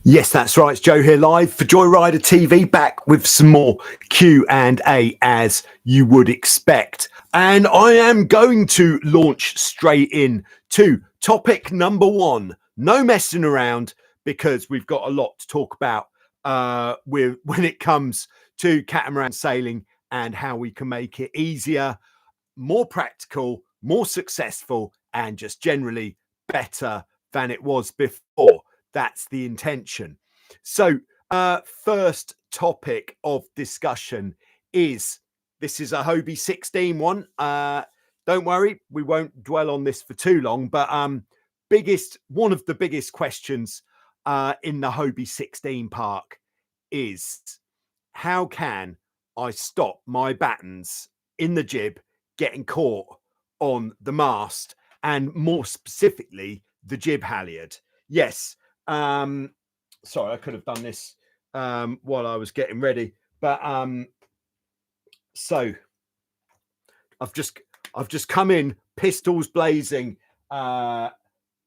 Yes, that's right. It's Joe here live for Joyrider TV, back with some more Q&A as you would expect. And I am going to launch straight in to topic number one. No messing around, because we've got a lot to talk about when it comes to catamaran sailing and how we can make it easier, more practical, more successful, and just generally better than it was before. That's the intention. So first topic of discussion is, this is a Hobie 16 one. Don't worry, we won't dwell on this for too long, but one of the biggest questions in the Hobie 16 park is, how can I stop my battens in the jib getting caught on the mast, and more specifically the jib halyard? Yes. Sorry, I could have done this while I was getting ready, but so I've just come in pistols blazing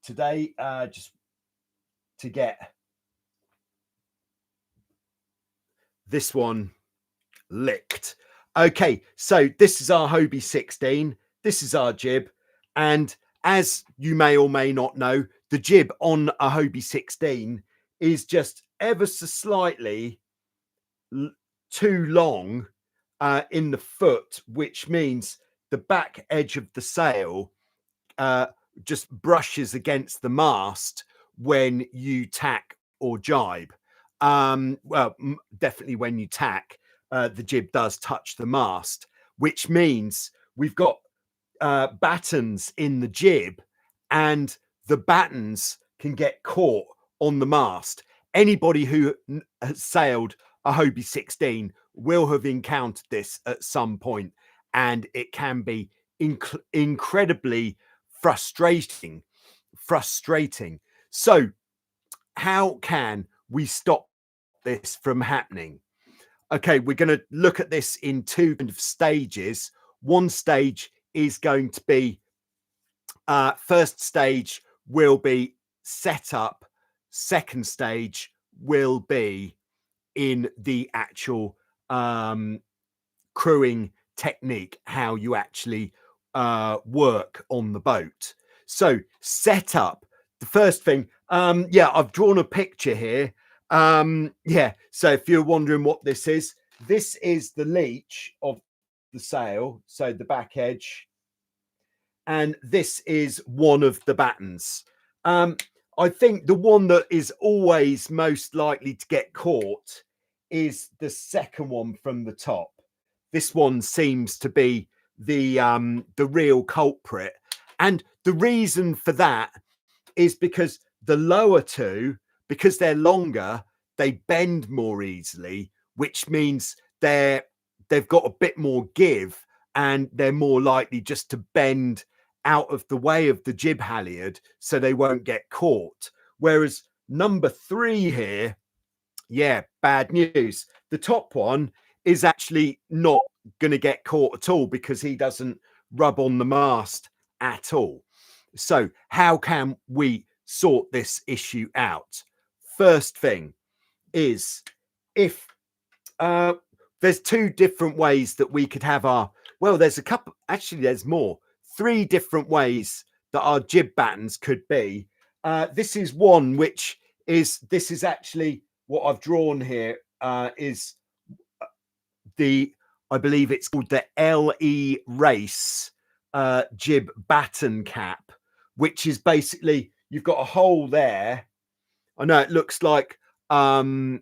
today, just to get this one licked. Okay, so this is our Hobie 16. This is our jib, and as you may or may not know, the jib on a Hobie 16 is just ever so slightly too long in the foot, which means the back edge of the sail just brushes against the mast when you tack or jibe. Well, definitely when you tack, the jib does touch the mast, which means we've got battens in the jib, and the battens can get caught on the mast. Anybody who has sailed a Hobie 16 will have encountered this at some point, and it can be incredibly frustrating. So how can we stop this from happening? Okay, we're going to look at this in two kind of stages. One stage is going to be, first stage will be set up. Second stage will be in the actual crewing technique, how you actually work on the boat. So set up, the first thing, yeah, I've drawn a picture here. Yeah, so if you're wondering what this is the leech of the sail, so the back edge, and this is one of the battens. I think the one that is always most likely to get caught is the second one from the top. This one seems to be the real culprit, and the reason for that is because the lower two, because they're longer, they bend more easily, which means they've got a bit more give, and they're more likely just to bend out of the way of the jib halyard, so they won't get caught. Whereas number three here, yeah, bad news. The top one is actually not going to get caught at all, because he doesn't rub on the mast at all. So how can we sort this issue out? First thing is, if there's two different ways that we could have our, well, there's a couple, actually there's more, three different ways that our jib battens could be. This is one, which is, this is actually what I've drawn here, is the, I believe it's called the LE Race Jib Batten cap, which is basically, you've got a hole there. I know it looks like the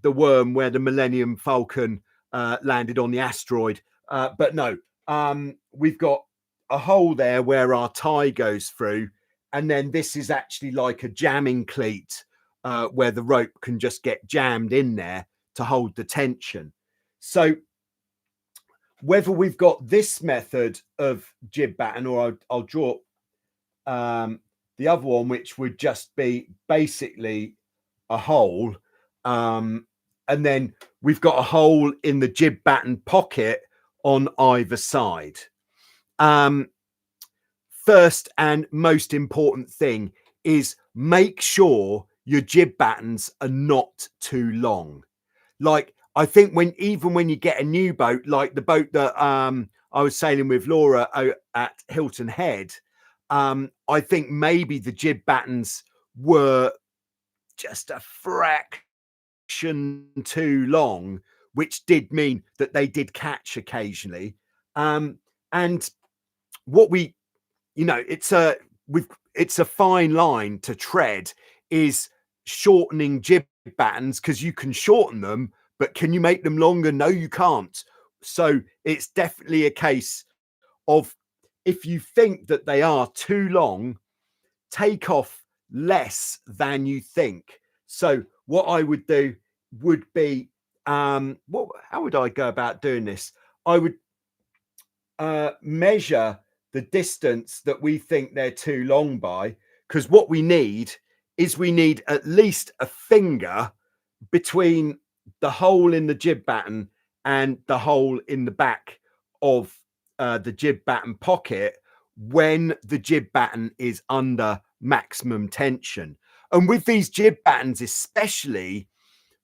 worm where the Millennium Falcon landed on the asteroid, but no, we've got a hole there where our tie goes through, and then this is actually like a jamming cleat where the rope can just get jammed in there to hold the tension. So whether we've got this method of jib batten, or I'll draw the other one, which would just be basically a hole, and then we've got a hole in the jib batten pocket on either side. First and most important thing is, make sure your jib battens are not too long. Like, I think even when you get a new boat, like the boat that I was sailing with Laura at Hilton Head, I think maybe the jib battens were just a fraction too long, which did mean that they did catch occasionally. And what we, you know, it's a fine line to tread, is shortening jib battens, because you can shorten them, but can you make them longer? No, you can't. So it's definitely a case of, if you think that they are too long, take off less than you think. So what I would do would be, how would I go about doing this? I would measure the distance that we think they're too long by, because what we need is at least a finger between the hole in the jib batten and the hole in the back of the jib batten pocket when the jib batten is under maximum tension. And with these jib battens, especially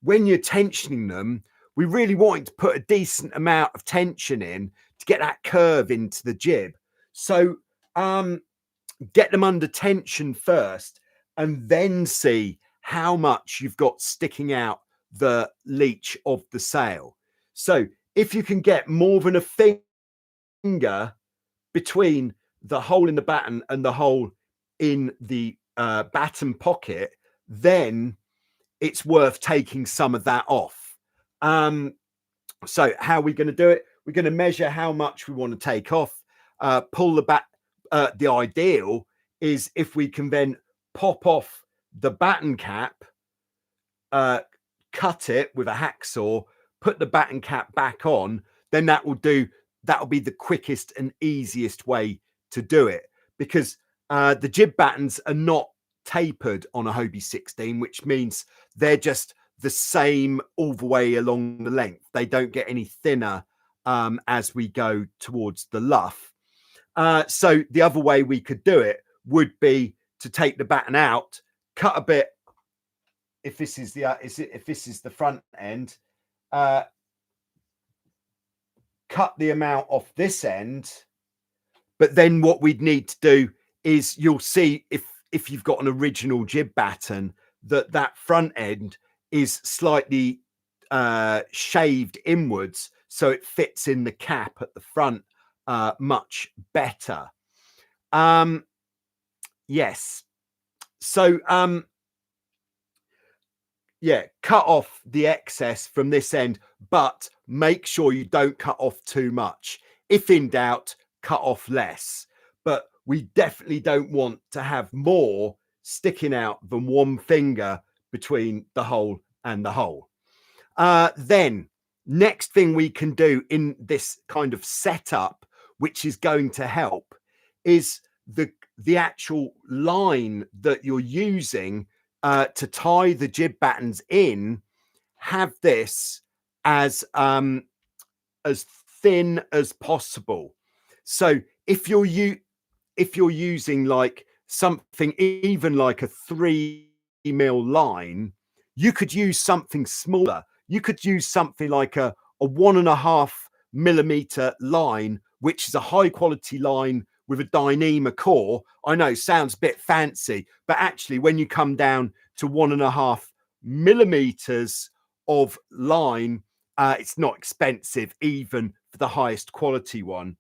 when you're tensioning them, we really want to put a decent amount of tension in to get that curve into the jib. So get them under tension first, and then see how much you've got sticking out the leech of the sail. So if you can get more than a finger between the hole in the batten and the hole in the batten pocket, then it's worth taking some of that off. So how are we going to do it? We're going to measure how much we want to take off, pull the back. The ideal is if we can then pop off the batten cap, cut it with a hacksaw, put the batten cap back on, then that'll be the quickest and easiest way to do it, because the jib battens are not tapered on a Hobie 16, which means they're just the same all the way along the length. They don't get any thinner as we go towards the luff. So the other way we could do it would be to take the batten out, cut a bit. If this is the front end, cut the amount off this end. But then what we'd need to do is, you'll see if you've got an original jib batten, that front end is slightly shaved inwards, so it fits in the cap at the front much better. Yes. So yeah, cut off the excess from this end, but make sure you don't cut off too much. If in doubt, cut off less. But we definitely don't want to have more sticking out than one finger between the hole and the hole. Then next thing we can do in this kind of setup, which is going to help, is the actual line that you're using to tie the jib battens in. Have this as thin as possible. So if you're using like something even like a 3mm line, you could use something smaller. You could use something like a 1.5mm line, which is a high quality line with a Dyneema core. I know, sounds a bit fancy, but actually when you come down to 1.5mm of line, it's not expensive even for the highest quality one.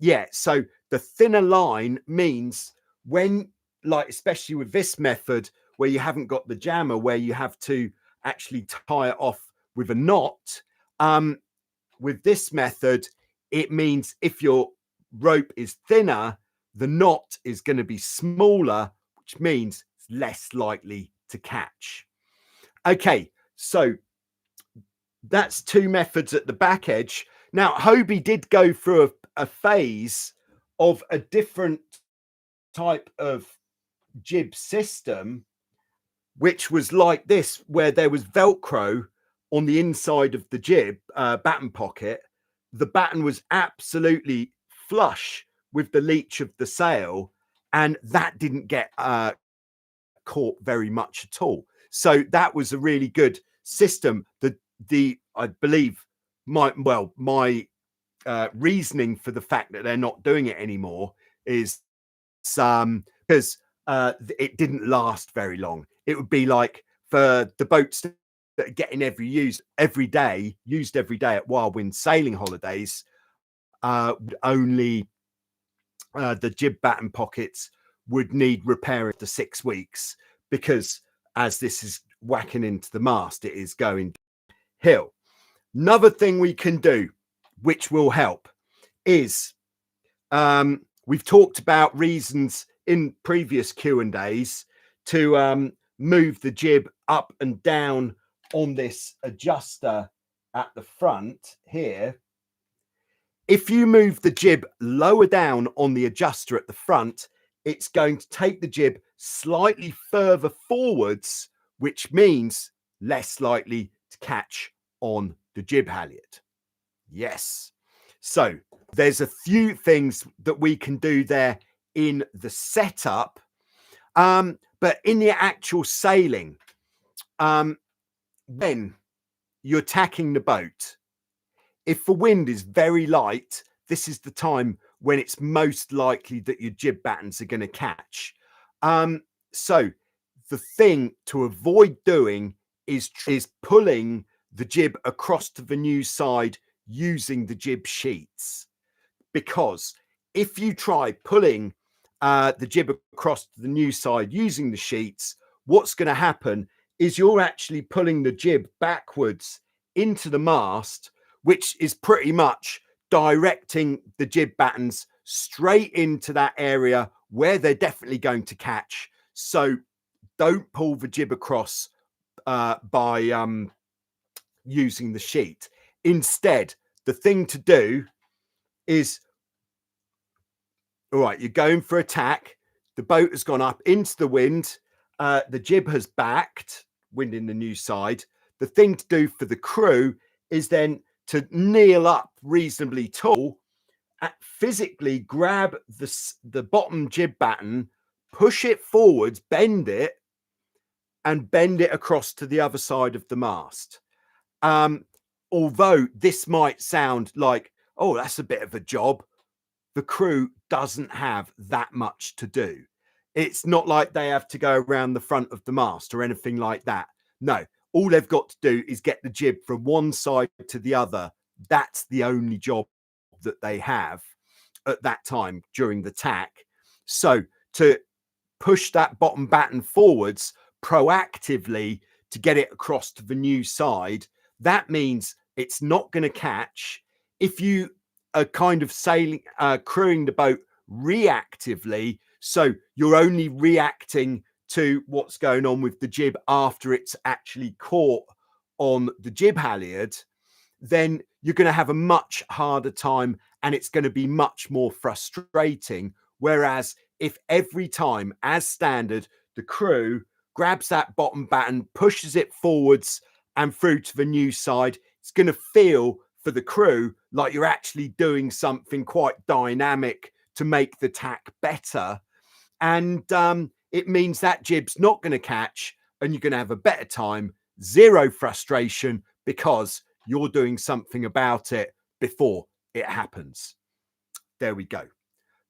Yeah, so the thinner line means when, like, especially with this method where you haven't got the jammer, where you have to actually tie it off with a knot, with this method, it means if your rope is thinner, the knot is going to be smaller, which means it's less likely to catch. Okay, so that's two methods at the back edge. Now, Hobie did go through a phase of a different type of jib system, which was like this, where there was Velcro on the inside of the jib batten pocket. The batten was absolutely flush with the leech of the sail, and that didn't get caught very much at all. So that was a really good system. I believe my reasoning for the fact that they're not doing it anymore is because it didn't last very long. It would be like for the boats that are getting used every day at Wild Wind sailing holidays, only the jib batten pockets would need repairing after 6 weeks, because as this is whacking into the mast, it is going downhill. Another thing we can do, which will help, is we've talked about reasons in previous Q&As to move the jib up and down on this adjuster at the front here. If you move the jib lower down on the adjuster at the front, it's going to take the jib slightly further forwards, which means less likely to catch on the jib halyard. Yes. So there's a few things that we can do there in the setup, but in the actual sailing, when you're tacking the boat, if the wind is very light, this is the time when it's most likely that your jib battens are going to catch. So the thing to avoid doing is pulling the jib across to the new side using the jib sheets, because if you try pulling the jib across to the new side using the sheets, what's going to happen is you're actually pulling the jib backwards into the mast, which is pretty much directing the jib battens straight into that area where they're definitely going to catch. So don't pull the jib across by using the sheet. Instead, the thing to do is, all right, you're going for a tack. The boat has gone up into the wind. The jib has backed, wind in the new side. The thing to do for the crew is then to kneel up reasonably tall, physically grab the bottom jib batten, push it forwards, bend it, and bend it across to the other side of the mast. Although this might sound like, oh, that's a bit of a job, the crew doesn't have that much to do. It's not like they have to go around the front of the mast or anything like that. No, all they've got to do is get the jib from one side to the other. That's the only job that they have at that time during the tack. So to push that bottom batten forwards proactively to get it across to the new side, that means it's not going to catch. If you are kind of sailing, crewing the boat reactively, so you're only reacting to what's going on with the jib after it's actually caught on the jib halyard, then you're going to have a much harder time and it's going to be much more frustrating. Whereas if every time, as standard, the crew grabs that bottom batten, pushes it forwards and through to the new side, it's going to feel for the crew like you're actually doing something quite dynamic to make the tack better. And it means that jib's not going to catch and you're going to have a better time, zero frustration, because you're doing something about it before it happens. There we go.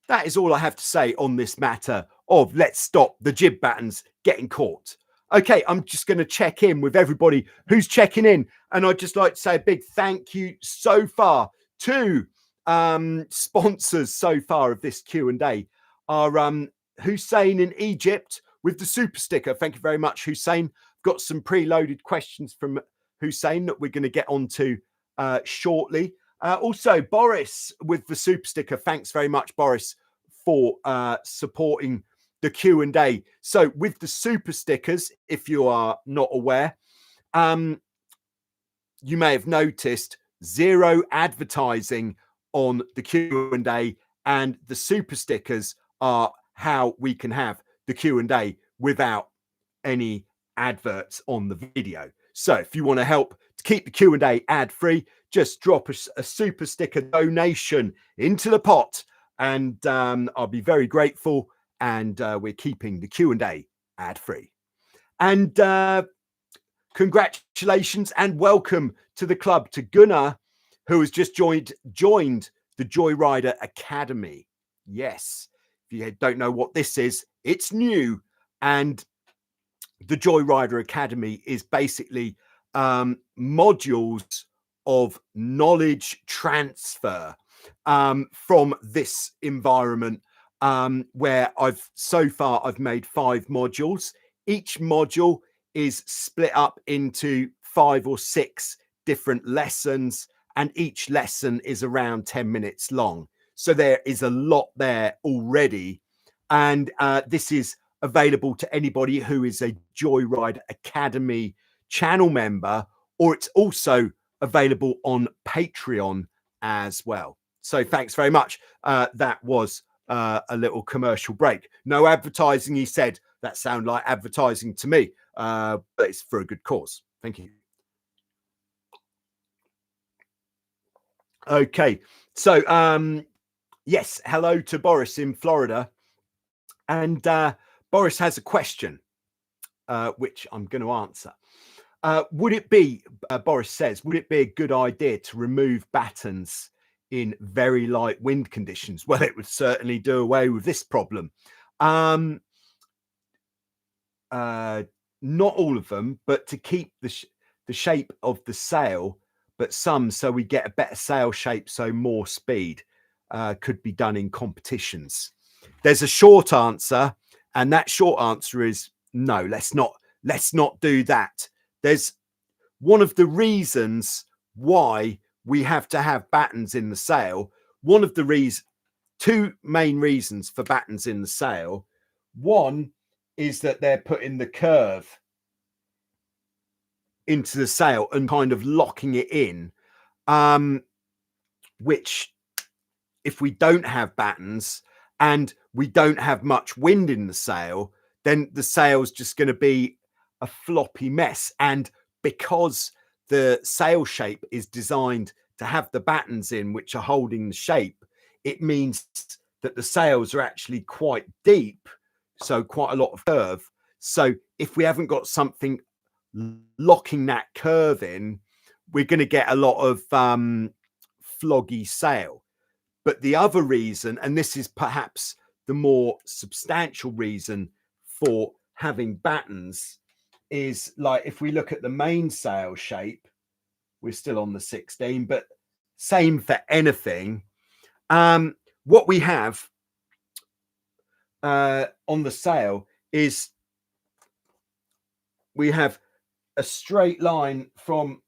That is all I have to say on this matter of let's stop the jib battens getting caught. Okay, I'm just going to check in with everybody who's checking in. And I'd just like to say a big thank you so far to sponsors so far of this Q&A are Hussein in Egypt with the super sticker. Thank you very much, Hussein. Got some preloaded questions from Hussein that we're going to get onto shortly. Also, Boris with the super sticker. Thanks very much, Boris, for supporting the Q&A. So with the super stickers, if you are not aware, you may have noticed zero advertising on the Q&A, and the super stickers are how we can have the Q&A without any adverts on the video. So if you want to help to keep the Q&A ad free, just drop a super sticker donation into the pot, and I'll be very grateful. And we're keeping the Q&A ad-free. And congratulations and welcome to the club to Gunnar, who has just joined the Joyrider Academy. Yes, if you don't know what this is, it's new. And the Joyrider Academy is basically modules of knowledge transfer from this environment, where I've made 5 modules. Each module is split up into 5 or 6 different lessons, and each lesson is around 10 minutes long. So there is a lot there already. And this is available to anybody who is a Joyrider Academy channel member, or it's also available on Patreon as well. So thanks very much. That was a little commercial break. No advertising, he said. That sounded like advertising to me, but it's for a good cause. Thank you. Okay, so yes, hello to Boris in Florida. And Boris has a question, which I'm going to answer. Would it be, Boris says, would it be a good idea to remove battens in very light wind conditions? Well, it would certainly do away with this problem. Not all of them, but to keep the shape of the sail, but some, so we get a better sail shape, so more speed could be done in competitions. There's a short answer, and that short answer is no, let's not do that. There's one of the reasons why we have to have battens in the sail. One of the two main reasons for battens in the sail. One is that they're putting the curve into the sail and kind of locking it in, which if we don't have battens and we don't have much wind in the sail, then the sail's just going to be a floppy mess. And because the sail shape is designed to have the battens in, which are holding the shape, it means that the sails are actually quite deep, so quite a lot of curve. So if we haven't got something locking that curve in, we're going to get a lot of floggy sail. But the other reason, and this is perhaps the more substantial reason for having battens, is like if we look at the main sail shape, we're still on the 16, but same for anything. What we have on the sail is we have a straight line from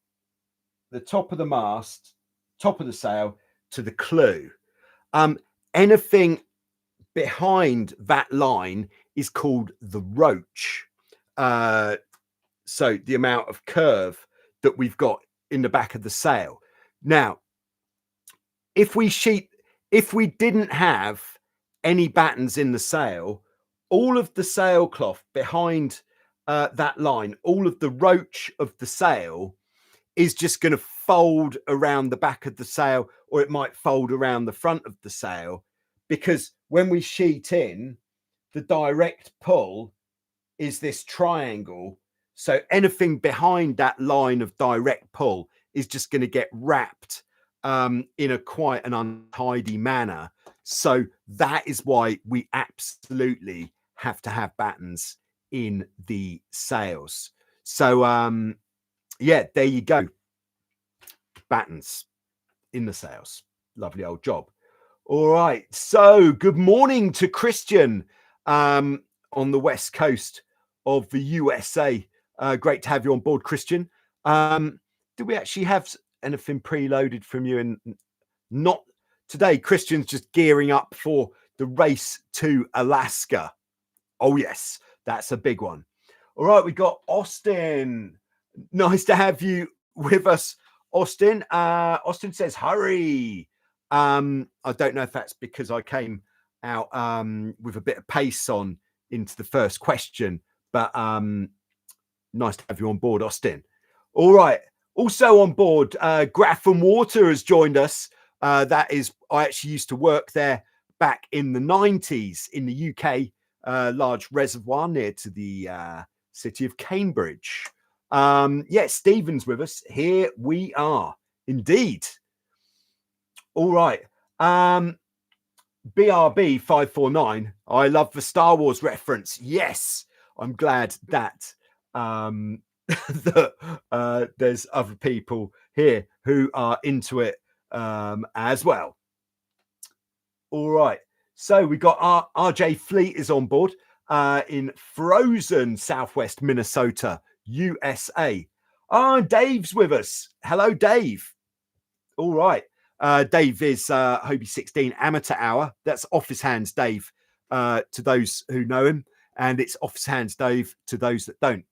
the top of the mast, top of the sail, to the clew. Anything behind that line is called the roach. So the amount of curve that we've got in the back of the sail. Now, if we didn't have any battens in the sail, all of the sailcloth behind that line, all of the roach of the sail is just going to fold around the back of the sail, or it might fold around the front of the sail, because when we sheet in, the direct pull is this triangle. So anything behind that line of direct pull is just going to get wrapped in a quite an untidy manner. So that is why we absolutely have to have battens in the sails. So yeah, there you go. Battens in the sails. Lovely old job. All right. So good morning to Christian on the west coast of the USA. Great to have you on board, Christian. Do we actually have anything preloaded from you? And not today. Christian's just gearing up for the race to Alaska. Oh yes, that's a big one. All right, we got Austin. Nice to have you with us, Austin. Austin says, hurry. I don't know if that's because I came out with a bit of pace on into the first question, but nice to have you on board, Austin. All right. Also on board, Graph and Water has joined us. That is, I actually used to work there back in the 90s in the UK. large reservoir near to the city of Cambridge. Yeah, Stephen's with us. Here we are, indeed. All right. BRB 549. I love the Star Wars reference. Yes, I'm glad that that there's other people here who are into it as well. All right. So we got our RJ Fleet is on board in frozen Southwest Minnesota, USA. Dave's with us. Hello, Dave. All right. Dave is Hobie 16 Amateur Hour. That's Office Hands Dave to those who know him. And it's Office Hands Dave to those that don't.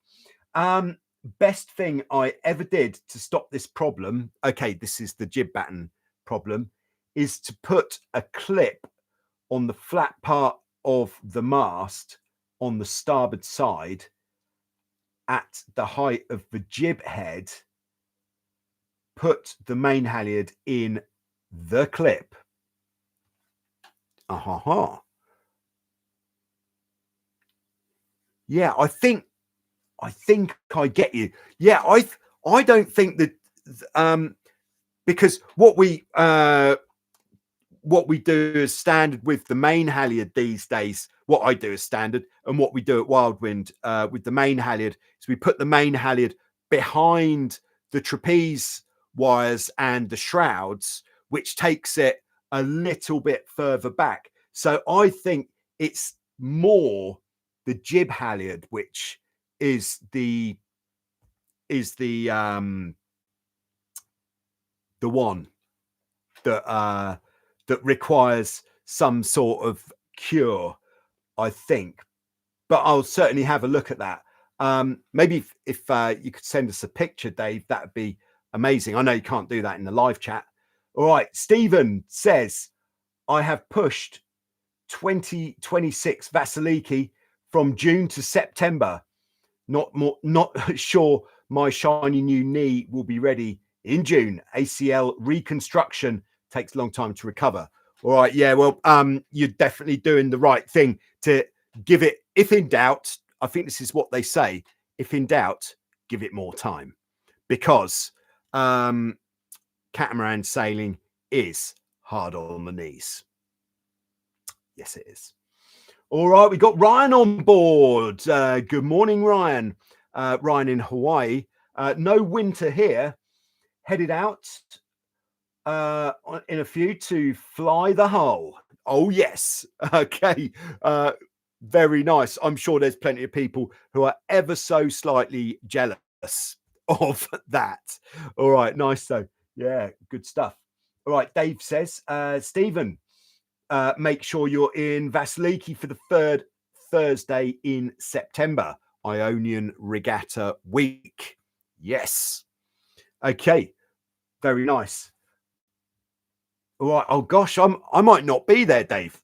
Best thing I ever did to stop this problem, okay, this is the jib batten problem, is to put a clip on the flat part of the mast on the starboard side at the height of the jib head, put the main halyard in the clip. Yeah, I think I get you. Yeah, I don't think that because what we do as standard with the main halyard these days, what I do as standard and what we do at Wildwind with the main halyard is we put the main halyard behind the trapeze wires and the shrouds, which takes it a little bit further back. So I think it's more the jib halyard, which is the one that that requires some sort of cure, I think. But I'll certainly have a look at that. Maybe if you could send us a picture, Dave, that would be amazing. I know you can't do that in the live chat. All right. Stephen says, I have pushed 2026 Vasiliki from June to September. Not sure my shiny new knee will be ready in June. ACL reconstruction takes a long time to recover. All right. Yeah. Well, you're definitely doing the right thing to give it, if in doubt, I think this is what they say. If in doubt, give it more time, because catamaran sailing is hard on the knees. Yes, it is. All right. We got Ryan on board. Good morning, Ryan. Ryan in Hawaii. No winter here. Headed out in a few to fly the hull. Oh, yes. Okay. Very nice. I'm sure there's plenty of people who are ever so slightly jealous of that. All right. Nice. So, yeah, good stuff. All right. Dave says, Stephen, make sure you're in Vasiliki for the third Thursday in September, Ionian Regatta Week. Yes. Okay. Very nice. All right. Oh gosh, I might not be there, Dave.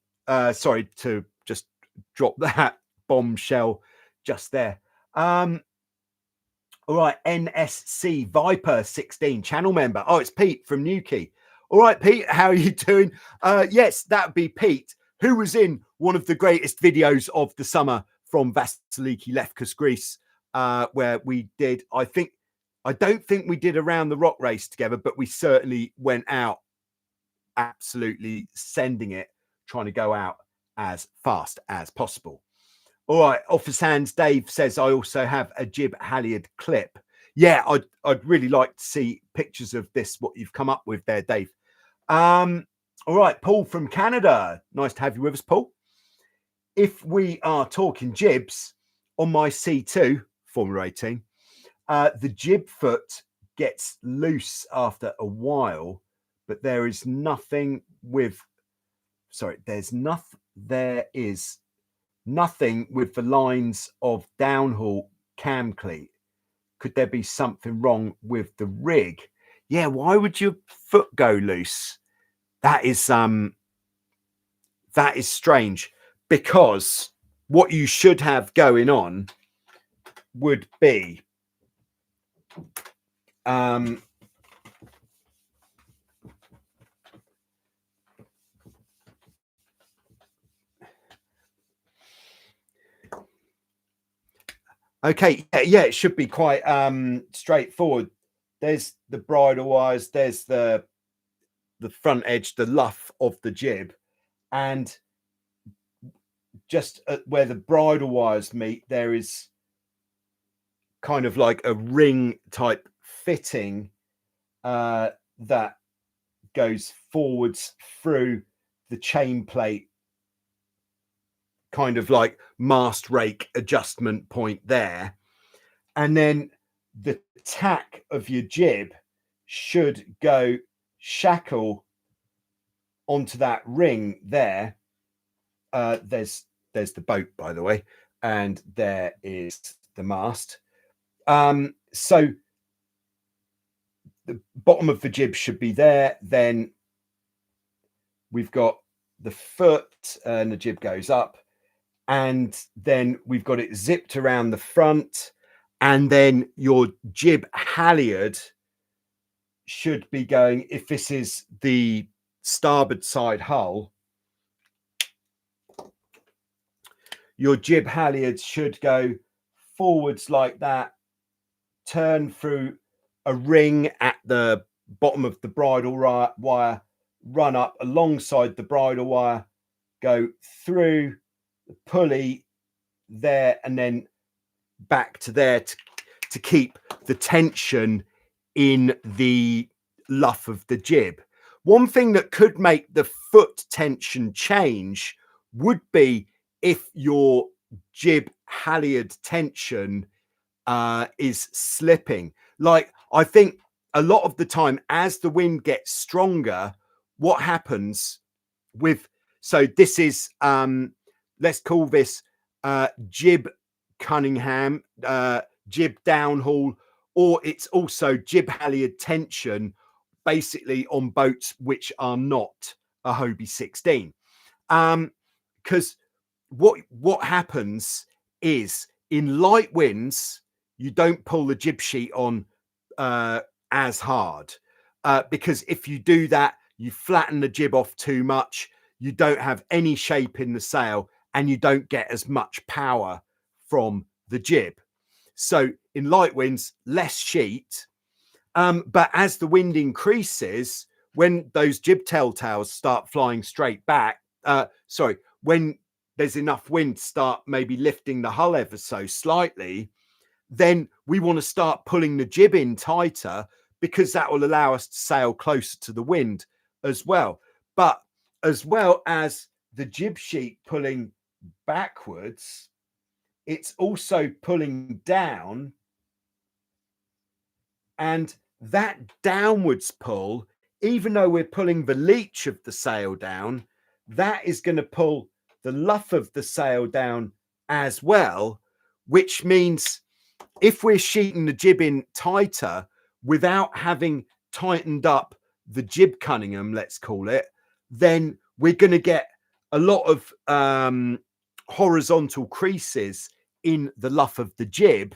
Sorry to just drop that bombshell just there. All right, NSC Viper 16 channel member. Oh, it's Pete from Newquay. All right, Pete, how are you doing? Yes, that would be Pete, who was in one of the greatest videos of the summer from Vasiliki Lefkas, Greece, where we did, I don't think we did around the rock race together, but we certainly went out absolutely sending it, trying to go out as fast as possible. All right, Office Hands Dave says, I also have a jib halyard clip. Yeah, I'd really like to see pictures of this, what you've come up with there, Dave. All right, Paul from Canada. Nice to have you with us, Paul. If we are talking jibs, on my C2, Formula 18, the jib foot gets loose after a while, but there is nothing with, there is nothing with the lines of downhaul cam cleat. Could there be something wrong with the rig? Yeah, why would your foot go loose? That is strange, because what you should have going on would be Okay, yeah, it should be quite straightforward. There's the bridle wires, there's the front edge, the luff of the jib, and just where the bridle wires meet, there is kind of like a ring type fitting that goes forwards through the chain plate, kind of like mast rake adjustment point there. And then the tack of your jib should go shackle onto that ring there. There's the boat, by the way, and there is the mast. So the bottom of the jib should be there. Then we've got the foot and the jib goes up, and then we've got it zipped around the front, and then your jib halyard should be going, if this is the starboard side hull, your jib halyard should go forwards like that, turn through a ring at the bottom of the bridle wire, run up alongside the bridle wire, go through the pulley there, and then back to there to keep the tension in the luff of the jib. One thing that could make the foot tension change would be if your jib halyard tension is slipping. Like, I think a lot of the time as the wind gets stronger, what happens with, so this is let's call this jib Cunningham, jib downhaul, or it's also jib halyard tension, basically on boats which are not a Hobie 16. Because what happens is, in light winds, you don't pull the jib sheet on as hard, because if you do that, you flatten the jib off too much, you don't have any shape in the sail, and you don't get as much power from the jib. So in light winds, less sheet. But as the wind increases, when those jib telltales start flying straight back, when there's enough wind to start maybe lifting the hull ever so slightly, then we want to start pulling the jib in tighter, because that will allow us to sail closer to the wind as well. But as well as the jib sheet pulling backwards, it's also pulling down, and that downwards pull, even though we're pulling the leech of the sail down, that is going to pull the luff of the sail down as well, which means if we're sheeting the jib in tighter without having tightened up the jib Cunningham, let's call it, then we're going to get a lot of horizontal creases in the luff of the jib,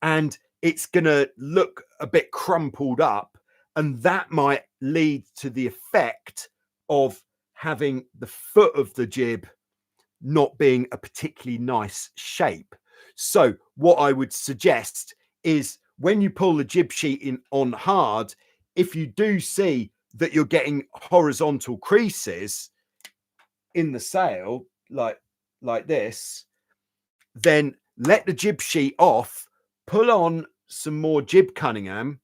and it's going to look a bit crumpled up, and that might lead to the effect of having the foot of the jib not being a particularly nice shape. So what I would suggest is, when you pull the jib sheet in on hard, if you do see that you're getting horizontal creases in the sail like this, then let the jib sheet off, pull on some more jib Cunningham,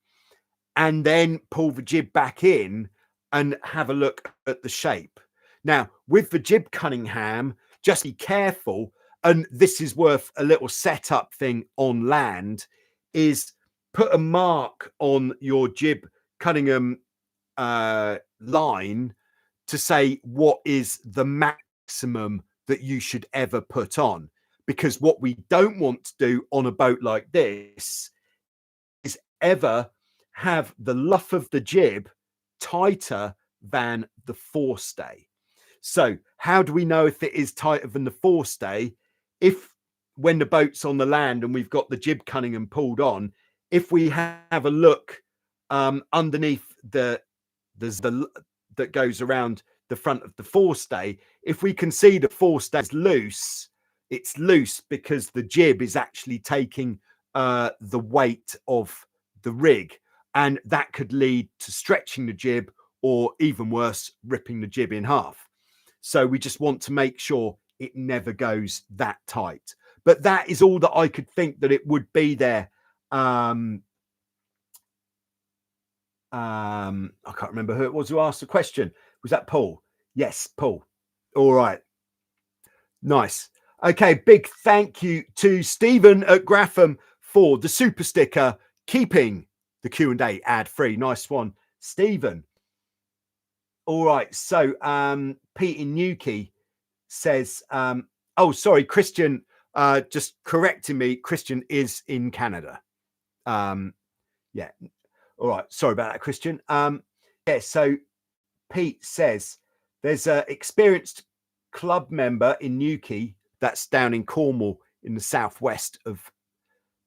and then pull the jib back in and have a look at the shape. Now, with the jib Cunningham, just be careful, and this is worth a little setup thing on land, is put a mark on your jib Cunningham line to say what is the maximum that you should ever put on. Because what we don't want to do on a boat like this is ever have the luff of the jib tighter than the forestay. So how do we know if it is tighter than the forestay? If, when the boat's on the land and we've got the jib Cunningham pulled on, if we have a look underneath the that goes around the front of the forestay, if we can see the forestay is loose, it's loose because the jib is actually taking the weight of the rig, and that could lead to stretching the jib, or even worse, ripping the jib in half. So we just want to make sure it never goes that tight. But that is all that I could think that it would be there. I can't remember who it was who asked the question. Was that Paul? Yes, Paul. All right. Nice. Okay, big thank you to Stephen at Grapham for the super sticker, keeping the Q&A ad-free. Nice one, Stephen. All right, so Pete in Newquay says, oh, sorry, Christian, just correcting me, Christian is in Canada. Yeah, all right, sorry about that, Christian. Yeah, so Pete says there's an experienced club member in Newquay, that's down in Cornwall in the southwest of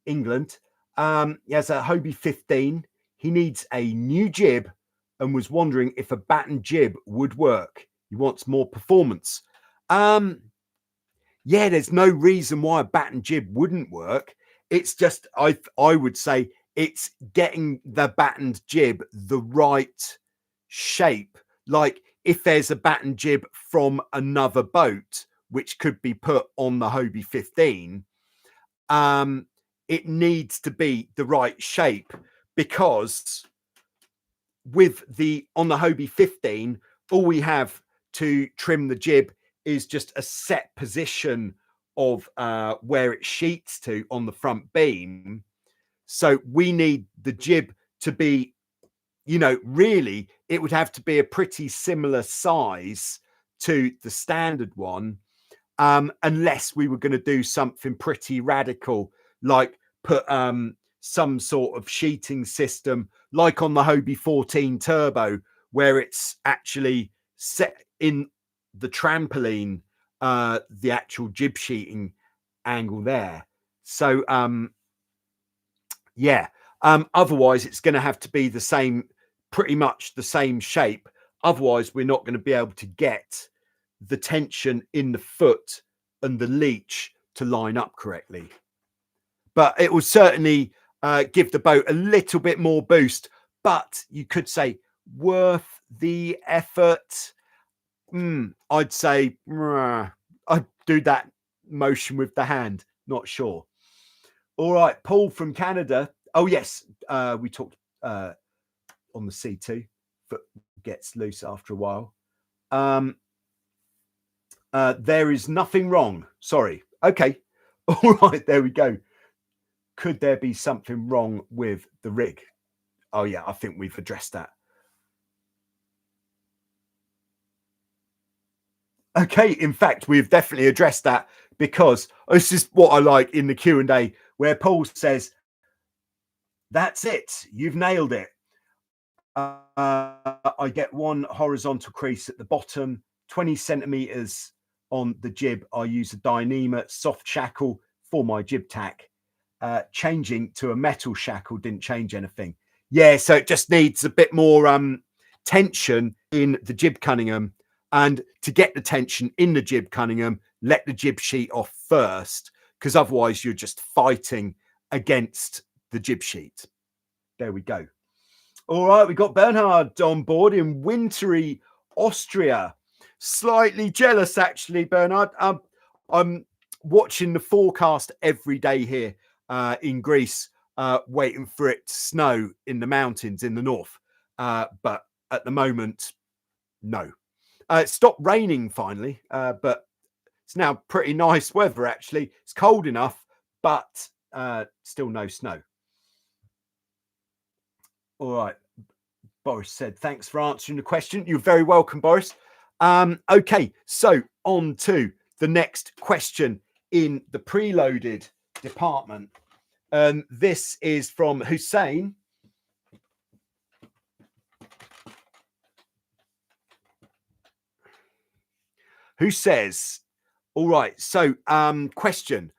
England. He has a Hobie 15. He needs a new jib and was wondering if a battened jib would work. He wants more performance. Yeah, there's no reason why a battened jib wouldn't work. It's just, I would say it's getting the battened jib the right shape. Like if there's a battened jib from another boat, which could be put on the Hobie 15, it needs to be the right shape, because with on the Hobie 15, all we have to trim the jib is just a set position of where it sheets to on the front beam. So we need the jib to be, you know, really it would have to be a pretty similar size to the standard one, unless we were going to do something pretty radical, like put some sort of sheeting system like on the Hobie 14 Turbo, where it's actually set in the trampoline, the actual jib sheeting angle there. So yeah, otherwise it's going to have to be the same, pretty much the same shape. Otherwise we're not going to be able to get the tension in the foot and the leech to line up correctly. But it will certainly give the boat a little bit more boost. But you could say worth the effort. I'd say I'd do that motion with the hand. Not sure. All right, Paul from Canada. Oh yes, we talked on the C2. Foot gets loose after a while. There is nothing wrong. Sorry. Okay. All right. There we go. Could there be something wrong with the rig? Oh, yeah. I think we've addressed that. Okay. In fact, we've definitely addressed that, because this is what I like in the Q&A, where Paul says, that's it. You've nailed it. I get one horizontal crease at the bottom, 20 centimeters on the jib. I use a Dyneema soft shackle for my jib tack. Changing to a metal shackle didn't change anything. Yeah, so it just needs a bit more tension in the jib Cunningham. And to get the tension in the jib Cunningham, let the jib sheet off first, because otherwise you're just fighting against the jib sheet. There we go. All right, we got Bernhard on board in wintry Austria. Slightly jealous, actually, Bernhard. I'm watching the forecast every day here in Greece, waiting for it to snow in the mountains in the north. But at the moment, no. It stopped raining finally, but it's now pretty nice weather, actually. It's cold enough, but still no snow. All right. Boris said, thanks for answering the question. You're very welcome, Boris. Okay, so on to the next question in the preloaded department. This is from Hussein. Who says, all right, so question,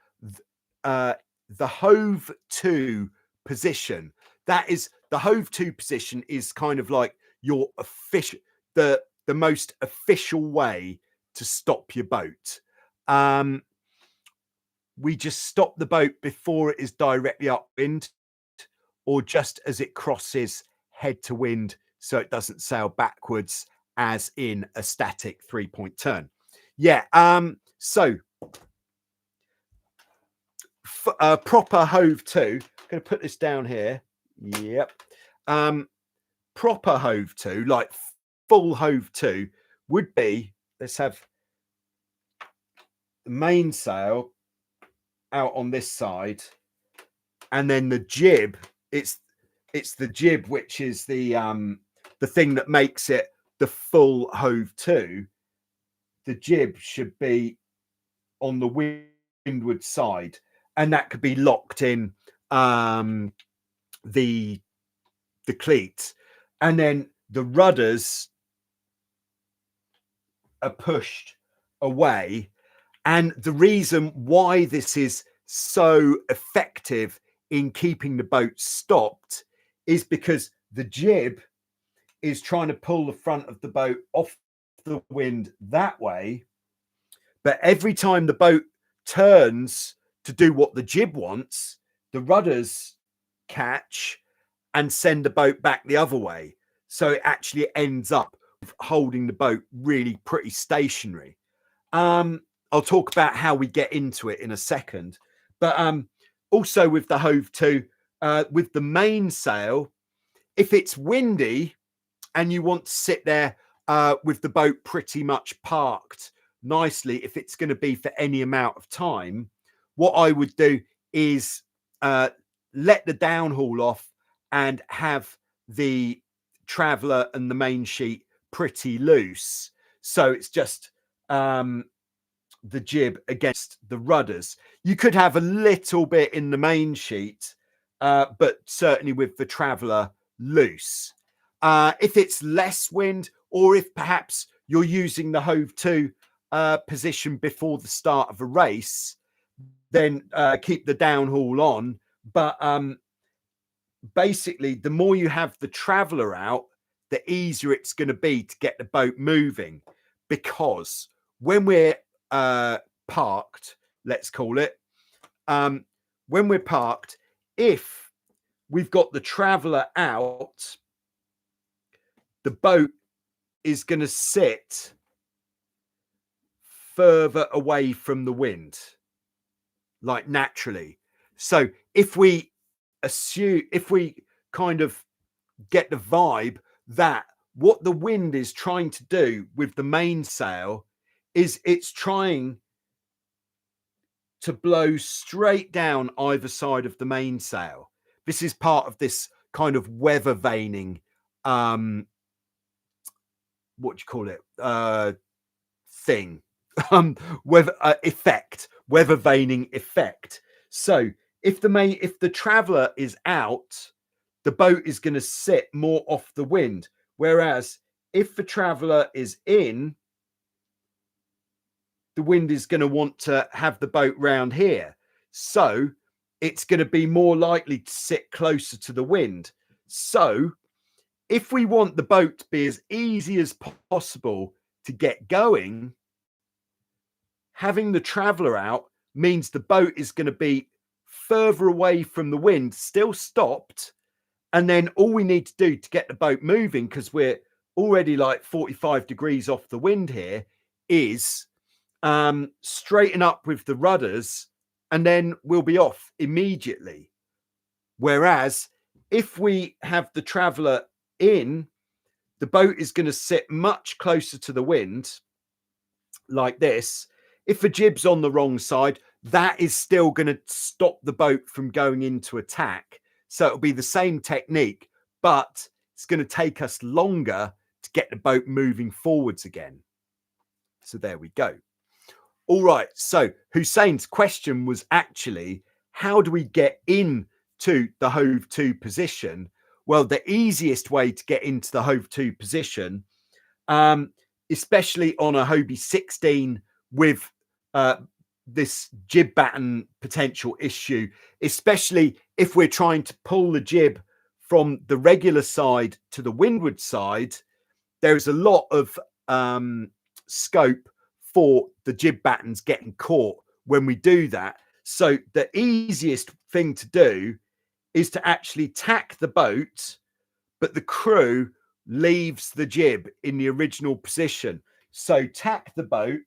the Hove-to position. That is, the Hove-to position is kind of like your official, the most official way to stop your boat. we just stop the boat before it is directly upwind, or just as it crosses head to wind, so it doesn't sail backwards as in a static 3-point turn. Yeah. So proper Hove-to. I'm going to put this down here. Yep. Proper Hove-to, like full Hove-to, would be, let's have the mainsail out on this side, and then the jib. It's the jib which is the thing that makes it the full Hove-to. The jib should be on the windward side, and that could be locked in the cleats, and then the rudders are pushed away. And the reason why this is so effective in keeping the boat stopped is because the jib is trying to pull the front of the boat off the wind that way, but every time the boat turns to do what the jib wants, the rudders catch and send the boat back the other way. So it actually ends up holding the boat really pretty stationary. I'll talk about how we get into it in a second, but also with the Hove-to, with the mainsail, if it's windy and you want to sit there with the boat pretty much parked nicely, if it's going to be for any amount of time, what I would do is let the downhaul off and have the traveller and the main sheet pretty loose. So it's just the jib against the rudders. You could have a little bit in the main sheet, but certainly with the traveller loose. If it's less wind, or if perhaps you're using the Hove-to position before the start of a race, then keep the downhaul on. But basically, the more you have the traveller out, the easier it's going to be to get the boat moving, because when we're parked, let's call it, when we're parked, if we've got the traveller out, the boat is going to sit further away from the wind, like naturally. So if we assume, if we kind of get the vibe that what the wind is trying to do with the mainsail is it's trying to blow straight down either side of the mainsail. This is part of this kind of weather vaning, what do you call it, thing, weather effect, weather vaning effect. So if the traveller is out, the boat is going to sit more off the wind, whereas if the traveller is in, the wind is going to want to have the boat round here. So it's going to be more likely to sit closer to the wind. So if we want the boat to be as easy as possible to get going, having the traveller out means the boat is going to be further away from the wind, still stopped. And then all we need to do to get the boat moving, because we're already like 45 degrees off the wind here, is straighten up with the rudders, and then we'll be off immediately. Whereas if we have the traveller in, the boat is going to sit much closer to the wind like this. If the jib's on the wrong side, that is still going to stop the boat from going into attack. So it'll be the same technique, but it's going to take us longer to get the boat moving forwards again. So there we go. All right. So Hussein's question was actually, how do we get into the Hove-to position? Well, the easiest way to get into the Hove-to position, especially on a Hobie 16 with this jib batten potential issue, especially if we're trying to pull the jib from the regular side to the windward side, there's a lot of scope for the jib battens getting caught when we do that. So the easiest thing to do is to actually tack the boat, but the crew leaves the jib in the original position. So tack the boat,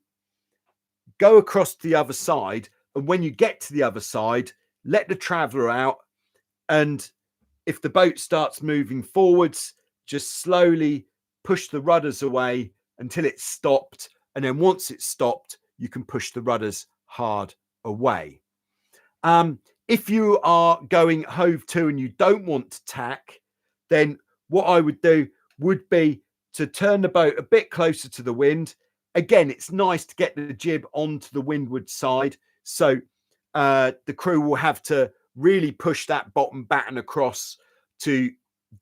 go across to the other side, and when you get to the other side, let the traveller out, and if the boat starts moving forwards, just slowly push the rudders away until it's stopped, and then once it's stopped, you can push the rudders hard away. If you are going Hove-to and you don't want to tack, then what I would do would be to turn the boat a bit closer to the wind. Again, it's nice to get the jib onto the windward side, so the crew will have to really push that bottom batten across to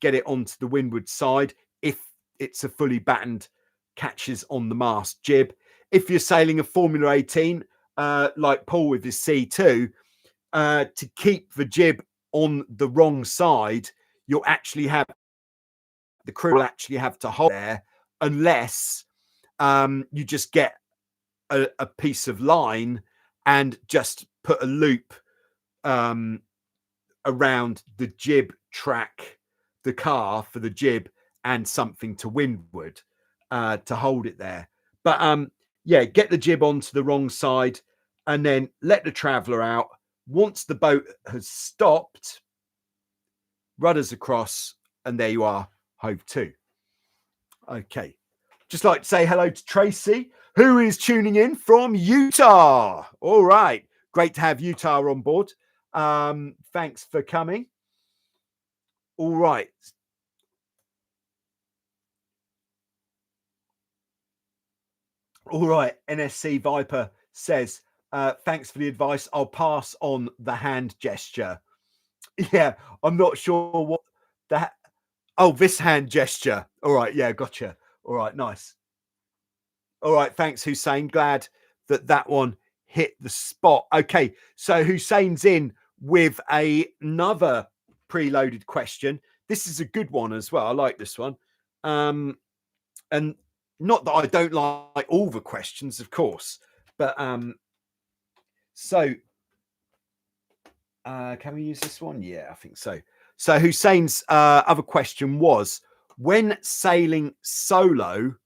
get it onto the windward side if it's a fully battened catches on the mast jib. If you're sailing a Formula 18 like Paul with his C2, to keep the jib on the wrong side, you'll actually have the crew will actually have to hold there, unless you just get a piece of line and just put a loop around the jib track, the car for the jib, and something to windward to hold it there. But yeah, get the jib onto the wrong side and then let the traveller out. Once the boat has stopped, rudders across, and there you are, Hove-to. Okay. Just like to say hello to Tracy, who is tuning in from Utah. All right. Great to have Utah on board. Thanks for coming. All right. All right. NSC Viper says, thanks for the advice. I'll pass on the hand gesture. Yeah, I'm not sure what that. Oh, this hand gesture. All right. Yeah, gotcha. All right. Nice. All right. Thanks, Hussein. Glad that that one hit the spot. Okay. So Hussein's in with another preloaded question. This is a good one as well. I like this one. And not that I don't like all the questions, of course, but so can we use this one? Yeah, I think so. So Hussein's other question was, when sailing solo,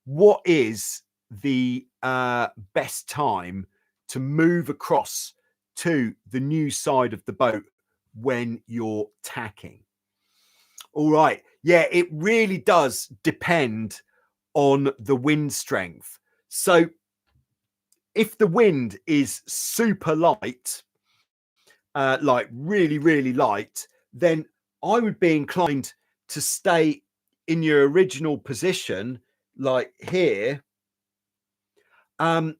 what is the best time to move across to the new side of the boat when you're tacking? All right. Yeah, it really does depend on the wind strength. So if the wind is super light, like really, really light, then I would be inclined to stay in your original position, like here.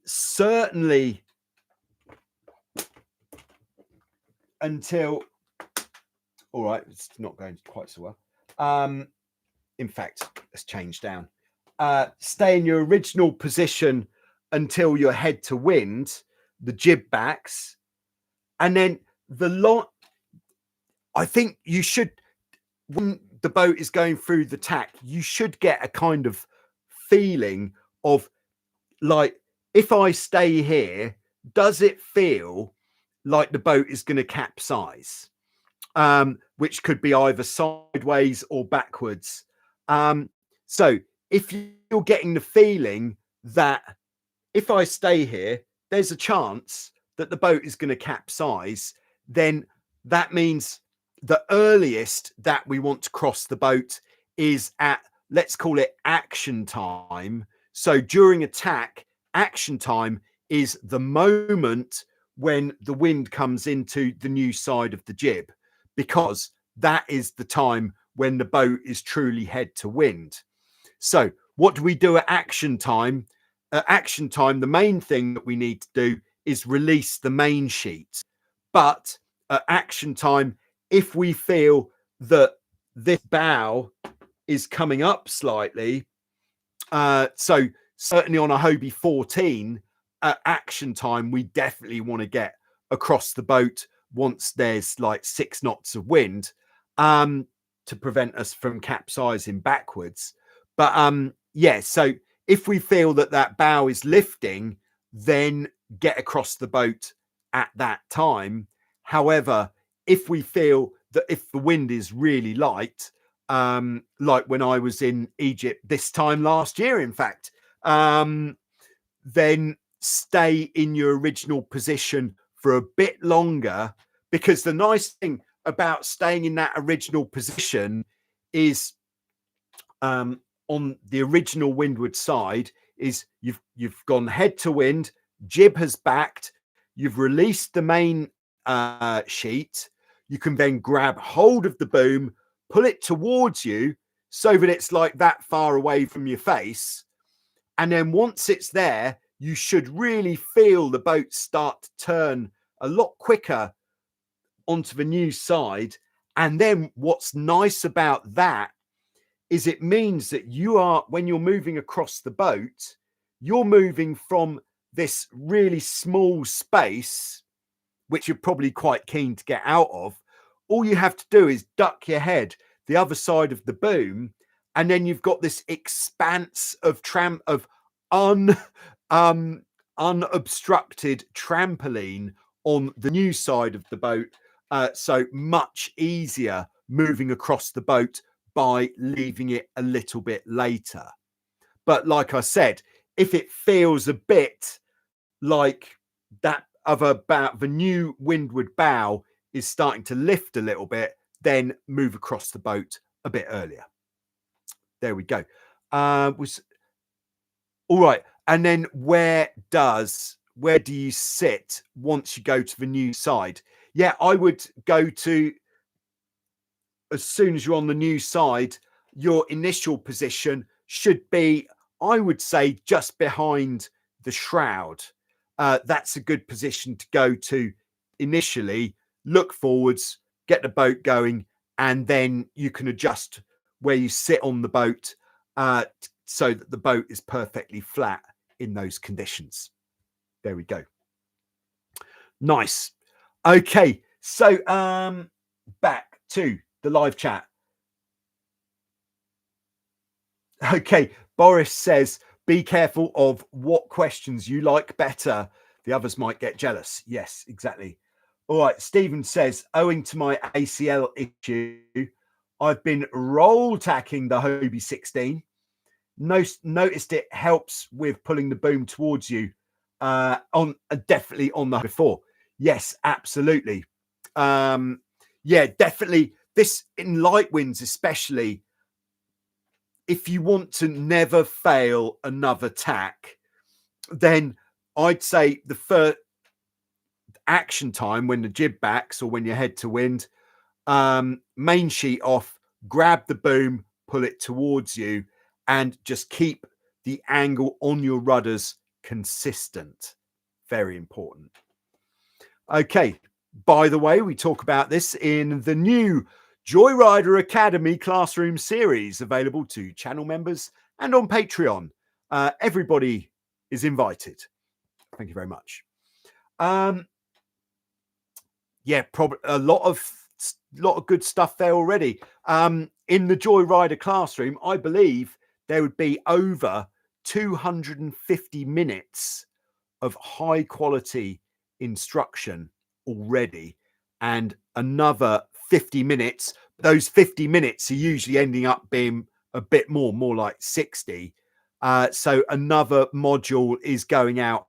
Certainly until, all right, it's not going quite so well. In fact, let's change down. Stay in your original position until you're head to wind, the jib backs, and then the long. I think you should, when the boat is going through the tack, you should get a kind of feeling of, like, if I stay here, does it feel like the boat is going to capsize? Which could be either sideways or backwards. So if you're getting the feeling that if I stay here, there's a chance that the boat is going to capsize, then that means the earliest that we want to cross the boat is at, let's call it action time. So during attack, action time is the moment when the wind comes into the new side of the jib, because that is the time when the boat is truly head to wind. So what do we do at action time? At action time, the main thing that we need to do is release the main sheet. But at action time, if we feel that this bow is coming up slightly, so certainly on a Hobie 14, at action time, we definitely want to get across the boat once there's like 6 knots of wind, to prevent us from capsizing backwards. But yeah, so if we feel that that bow is lifting, then get across the boat at that time. However, if we feel that if the wind is really light, like when I was in Egypt this time last year, in fact, then stay in your original position for a bit longer, because the nice thing about staying in that original position is on the original windward side is you've gone head to wind, jib has backed, you've released the main sheet, you can then grab hold of the boom, pull it towards you so that it's like that far away from your face. And then once it's there, you should really feel the boat start to turn a lot quicker onto the new side. And then what's nice about that is it means that you are, when you're moving across the boat, you're moving from this really small space, which you're probably quite keen to get out of. All you have to do is duck your head the other side of the boom, and then you've got this expanse of unobstructed trampoline on the new side of the boat. So much easier moving across the boat by leaving it a little bit later. But like I said, if it feels a bit like that of about the new windward bow is starting to lift a little bit, then move across the boat a bit earlier. There we go. Was all right. And then where do you sit once you go to the new side? Yeah, I would go to, as soon as you're on the new side, your initial position should be, I would say, just behind the shroud. That's a good position to go to initially. Look forwards, get the boat going, and then you can adjust where you sit on the boat so that the boat is perfectly flat in those conditions. There we go. Nice. Okay, so back to the live chat. Okay, Boris says, be careful of what questions you like better. The others might get jealous. Yes, exactly. All right, Stephen says, owing to my ACL issue, I've been roll tacking the Hobie 16. Noticed it helps with pulling the boom towards you. Definitely on the before. Yes, absolutely. Yeah, definitely. This in light winds, especially, if you want to never fail another tack, then I'd say the first action time when the jib backs or when you head to wind, main sheet off, grab the boom, pull it towards you, and just keep the angle on your rudders consistent. Very important. Okay, by the way, we talk about this in the new Joyrider Academy classroom series, available to channel members and on Patreon. Everybody is invited. Thank you very much. Yeah, probably a lot of good stuff there already. In the Joyrider classroom, I believe there would be over 250 minutes of high quality instruction already, and another 50 minutes. Those 50 minutes are usually ending up being a bit more like 60. So another module is going out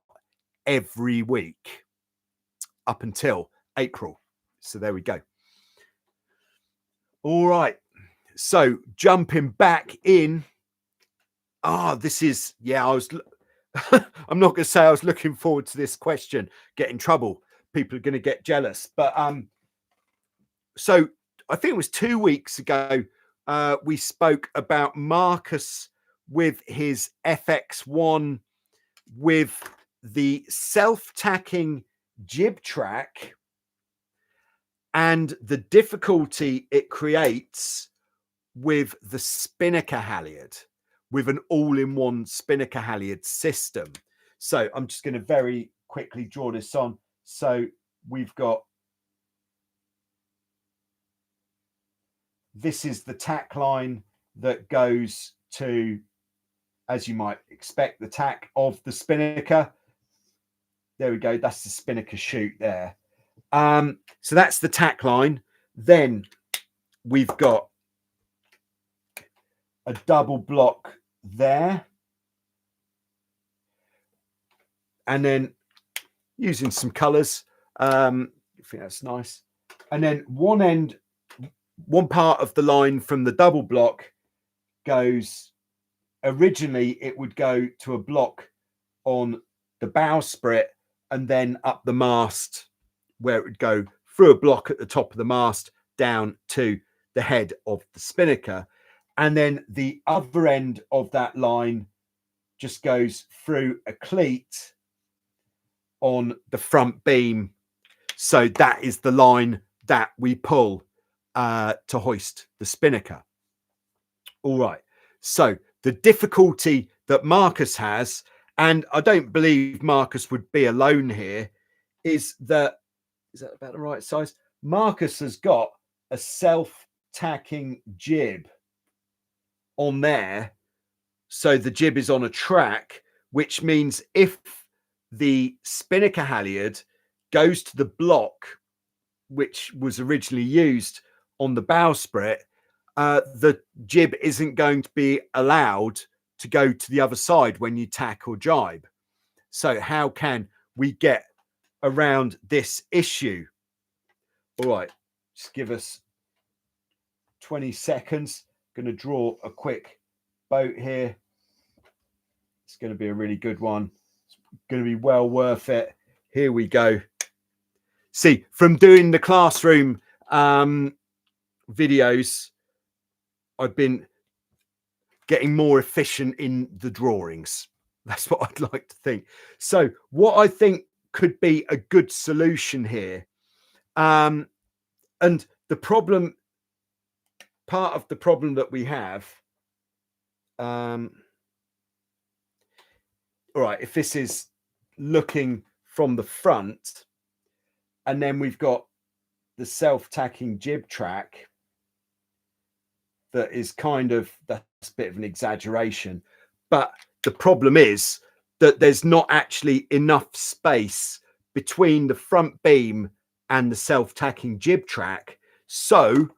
every week up until April. So there we go. All right. So jumping back in. This is, yeah, I'm not going to say I was looking forward to this question. Get in trouble. People are going to get jealous. But so I think it was 2 weeks ago, we spoke about Marcus with his FX1 with the self-tacking jib track and the difficulty it creates with the spinnaker halyard, with an all-in-one spinnaker halyard system. So I'm just going to very quickly draw this on. So we've got, this is the tack line that goes to, as you might expect, the tack of the spinnaker. There we go. That's the spinnaker chute there. So that's the tack line. Then we've got a double block there. And then using some colours, I think that's nice. And then one part of the line from the double block goes, originally it would go to a block on the bowsprit and then up the mast, where it would go through a block at the top of the mast down to the head of the spinnaker. And then the other end of that line just goes through a cleat on the front beam. So that is the line that we pull to hoist the spinnaker. All right. So the difficulty that Marcus has, and I don't believe Marcus would be alone here, is that about the right size? Marcus has got a self-tacking jib on there. So the jib is on a track, which means if the spinnaker halyard goes to the block which was originally used on the bowsprit, the jib isn't going to be allowed to go to the other side when you tack or jibe. So how can we get around this issue? All right, just give us 20 seconds. Going to draw a quick boat here. It's going to be a really good one. It's going to be well worth it. Here we go. See, from doing the classroom videos, I've been getting more efficient in the drawings. That's what I'd like to think. So what I think could be a good solution here, and the problem, part of the problem that we have, all right, if this is looking from the front, and then we've got the self-tacking jib track that is kind of, that's a bit of an exaggeration, but the problem is that there's not actually enough space between the front beam and the self-tacking jib track. So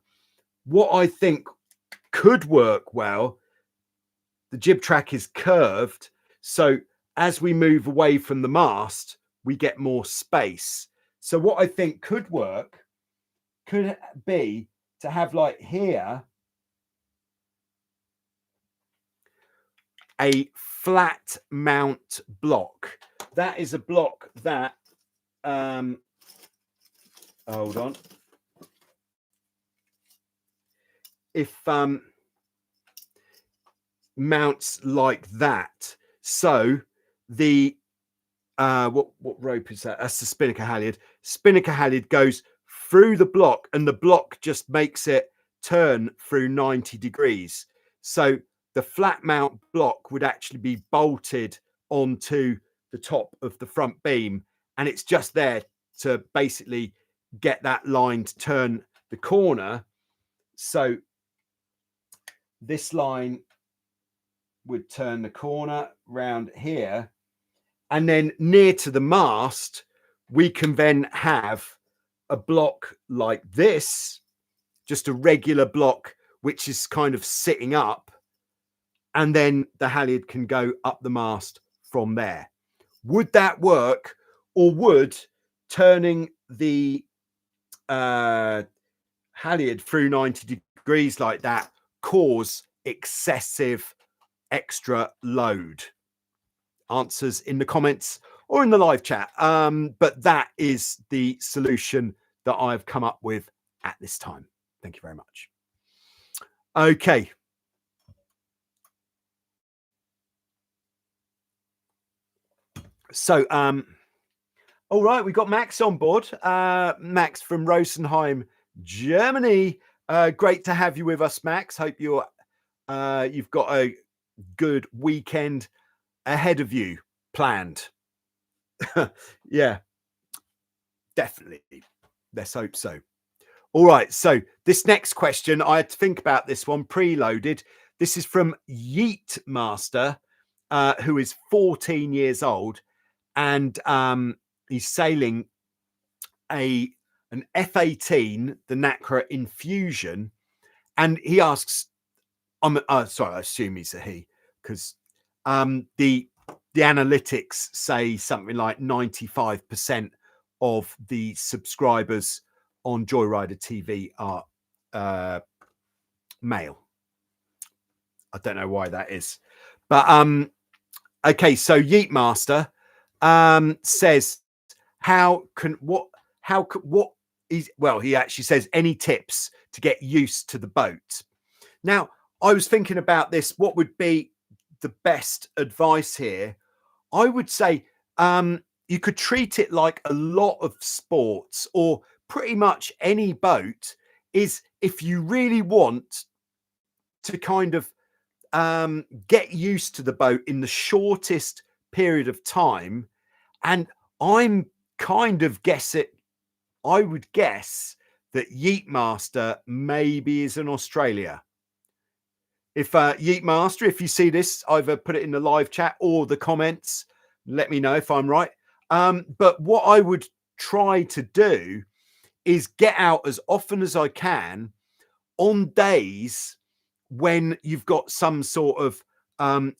what I think could work well, the jib track is curved, so as we move away from the mast, we get more space. So what I think could work could be to have, like here, a flat mount block. That is a block that, hold on. If mounts like that. So the what rope is that? That's the spinnaker halyard. Spinnaker halyard goes through the block, and the block just makes it turn through 90 degrees. So the flat mount block would actually be bolted onto the top of the front beam, and it's just there to basically get that line to turn the corner. So this line would turn the corner round here, and then near to the mast, we can then have a block like this, just a regular block, which is kind of sitting up, and then the halyard can go up the mast from there. Would that work, or would turning the halyard through 90 degrees like that cause excessive extra load? Answers in the comments or in the live chat. But that is the solution that I've come up with at this time. Thank you very much. Okay. So, all right, we've got Max on board. Max from Rosenheim, Germany. Great to have you with us, Max. Hope you've got a good weekend ahead of you planned. Yeah, definitely. Let's hope so. All right, so this next question, I had to think about this one, preloaded. This is from Yeet Master, who is 14 years old, and he's sailing an F18, the Nacra Infusion, and he asks, I'm sorry, I assume he's a he, because the analytics say something like 95% of the subscribers on Joyrider TV are male. I don't know why that is, but okay. So Yeet Master says, well, he actually says, any tips to get used to the boat? Now, I was thinking about this. What would be the best advice here? I would say you could treat it like a lot of sports, or pretty much any boat, is if you really want to kind of get used to the boat in the shortest period of time. And I'm kind of I would guess that Yeet Master maybe is in Australia. If Yeet Master, if you see this, either put it in the live chat or the comments, let me know if I'm right. But what I would try to do is get out as often as I can on days when you've got some sort of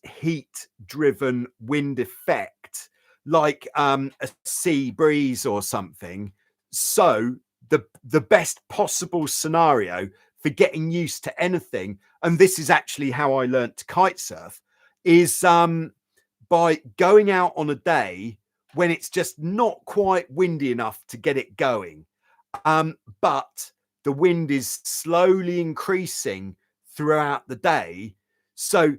heat driven wind effect, like a sea breeze or something. So the best possible scenario for getting used to anything, and this is actually how I learned to kite surf, is by going out on a day when it's just not quite windy enough to get it going, but the wind is slowly increasing throughout the day. So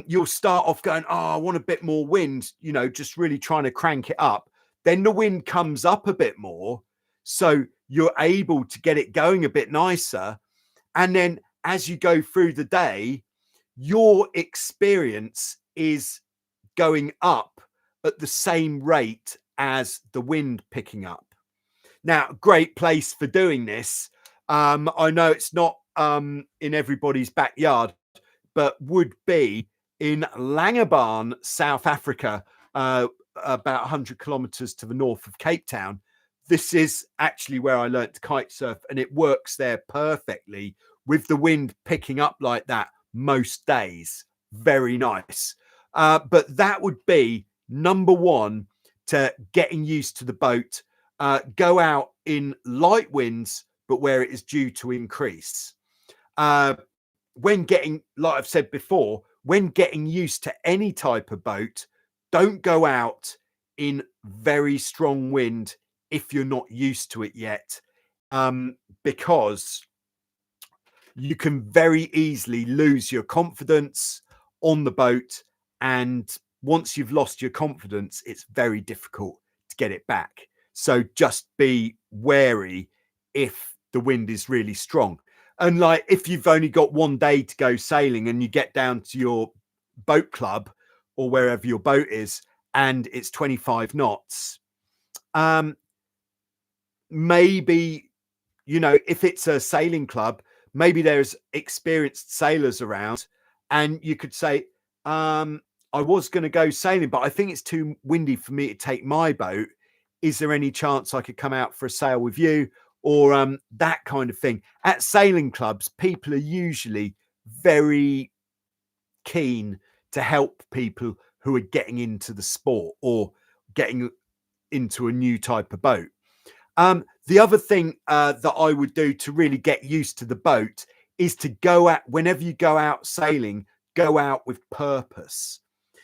you'll start off going, oh, I want a bit more wind, just really trying to crank it up. Then the wind comes up a bit more, so you're able to get it going a bit nicer. And then as you go through the day, your experience is going up at the same rate as the wind picking up. Now, great place for doing this. I know it's not in everybody's backyard, but would be in Langebaan, South Africa, about 100 kilometers to the north of Cape Town. This is actually where I learned to kite surf, and it works there perfectly with the wind picking up like that most days. Very nice. But that would be number one to getting used to the boat. Go out in light winds, but where it is due to increase. When getting, like I've said before, when getting used to any type of boat, don't go out in very strong wind if you're not used to it yet, because you can very easily lose your confidence on the boat. And once you've lost your confidence, it's very difficult to get it back. So just be wary if the wind is really strong. And like, if you've only got one day to go sailing and you get down to your boat club or wherever your boat is, and it's 25 knots, maybe, if it's a sailing club, maybe there's experienced sailors around, and you could say, I was going to go sailing, but I think it's too windy for me to take my boat. Is there any chance I could come out for a sail with you? Or that kind of thing. At sailing clubs, people are usually very keen to help people who are getting into the sport or getting into a new type of boat. The other thing that I would do to really get used to the boat is to go out, whenever you go out sailing, go out with purpose.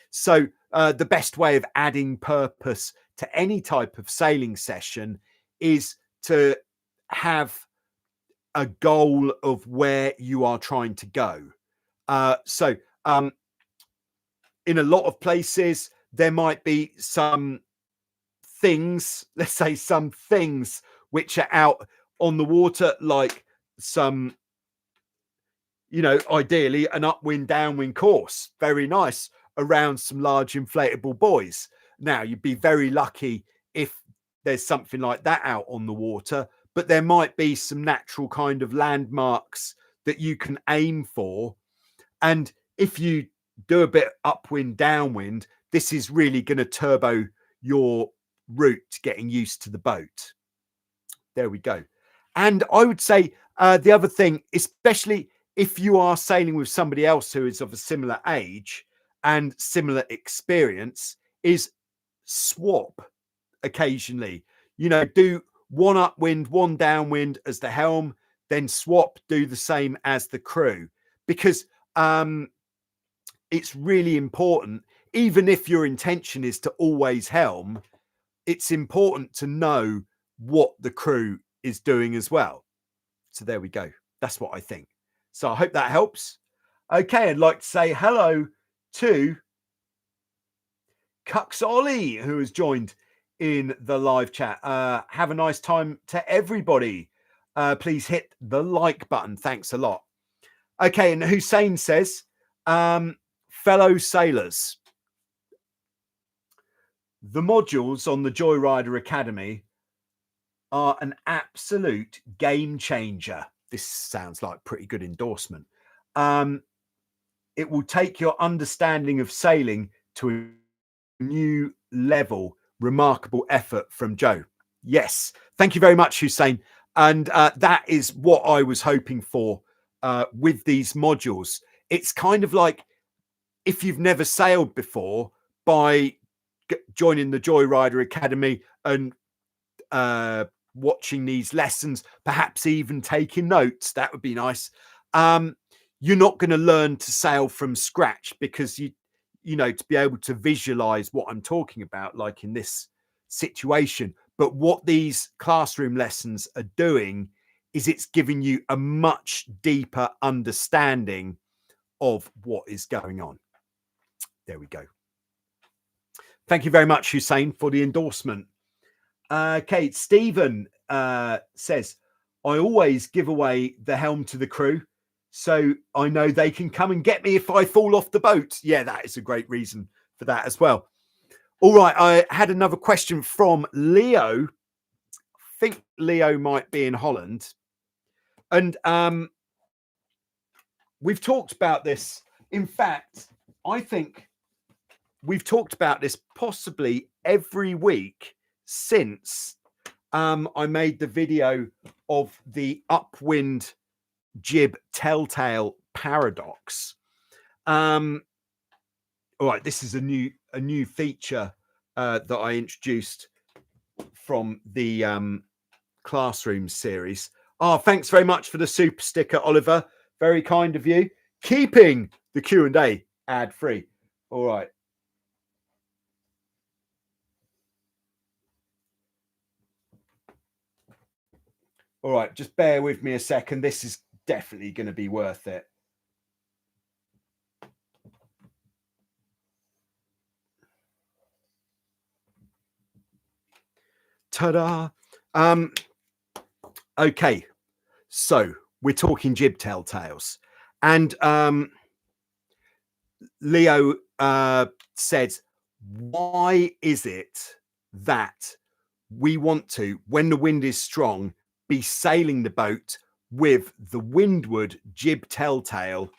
So the best way of adding purpose to any type of sailing session is to have a goal of where you are trying to go. So in a lot of places, there might be some things, let's say some things which are out on the water, like some, ideally an upwind, downwind course. Very nice, around some large inflatable buoys. Now, you'd be very lucky if there's something like that out on the water, but there might be some natural kind of landmarks that you can aim for. And if you do a bit upwind, downwind, this is really going to turbo your route to getting used to the boat. There we go. And I would say the other thing, especially if you are sailing with somebody else who is of a similar age and similar experience, is swap occasionally. You know, do one upwind, one downwind as the helm, then swap, do the same as the crew, because it's really important. Even if your intention is to always helm, it's important to know what the crew is doing as well. So there we go. That's what I think. So I hope that helps. Okay, I'd like to say hello to Cuxolly, who has joined in the live chat. Have a nice time to everybody. Please hit the like button. Thanks a lot. Okay, and Hussein says, fellow sailors, the modules on the Joyrider Academy are an absolute game changer. This sounds like pretty good endorsement. It will take your understanding of sailing to a new level. Remarkable effort from Joe. Yes, thank you very much, Hussein. And that is what I was hoping for with these modules. It's kind of like, if you've never sailed before, by joining the Joyrider Academy and watching these lessons, perhaps even taking notes, that would be nice. You're not going to learn to sail from scratch, because you know, to be able to visualize what I'm talking about, like in this situation. But what these classroom lessons are doing is it's giving you a much deeper understanding of what is going on. There we go. Thank you very much, Hussein, for the endorsement. Kate Stephen says, I always give away the helm to the crew, so I know they can come and get me if I fall off the boat. Yeah, that is a great reason for that as well. All right, I had another question from Leo. I think Leo might be in Holland. And we've talked about this. In fact, I think we've talked about this possibly every week since I made the video of the upwind jib telltale paradox. All right, this is a new feature that I introduced from the classroom series. Oh, thanks very much for the super sticker, Oliver. Very kind of you. Keeping the Q&A ad free. All right. All right, just bear with me a second. This is definitely going to be worth it. Ta-da. Okay, so we're talking jib telltales. And Leo said, why is it that we want to, when the wind is strong, be sailing the boat with the windward jib telltale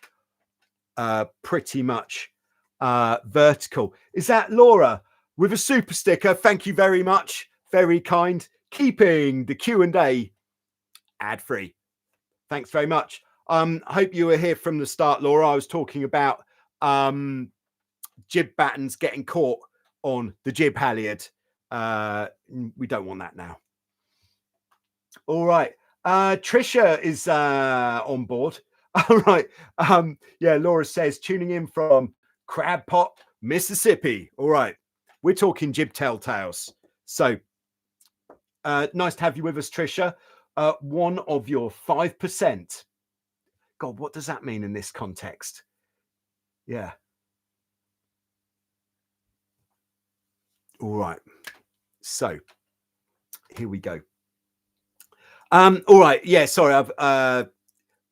pretty much vertical? Is that Laura with a super sticker? Thank you very much. Very kind. Keeping the Q&A ad free. Thanks very much. I hope you were here from the start, Laura. I was talking about Jib Battens getting caught on the jib halyard. We don't want that now. All right. Trisha is on board. All right. Yeah, Laura says, tuning in from Crab Pot, Mississippi. All right. We're talking jib telltales. So nice to have you with us, Trisha. One of your 5%. God, what does that mean in this context? Yeah. All right. So here we go. All right. Yeah, sorry. All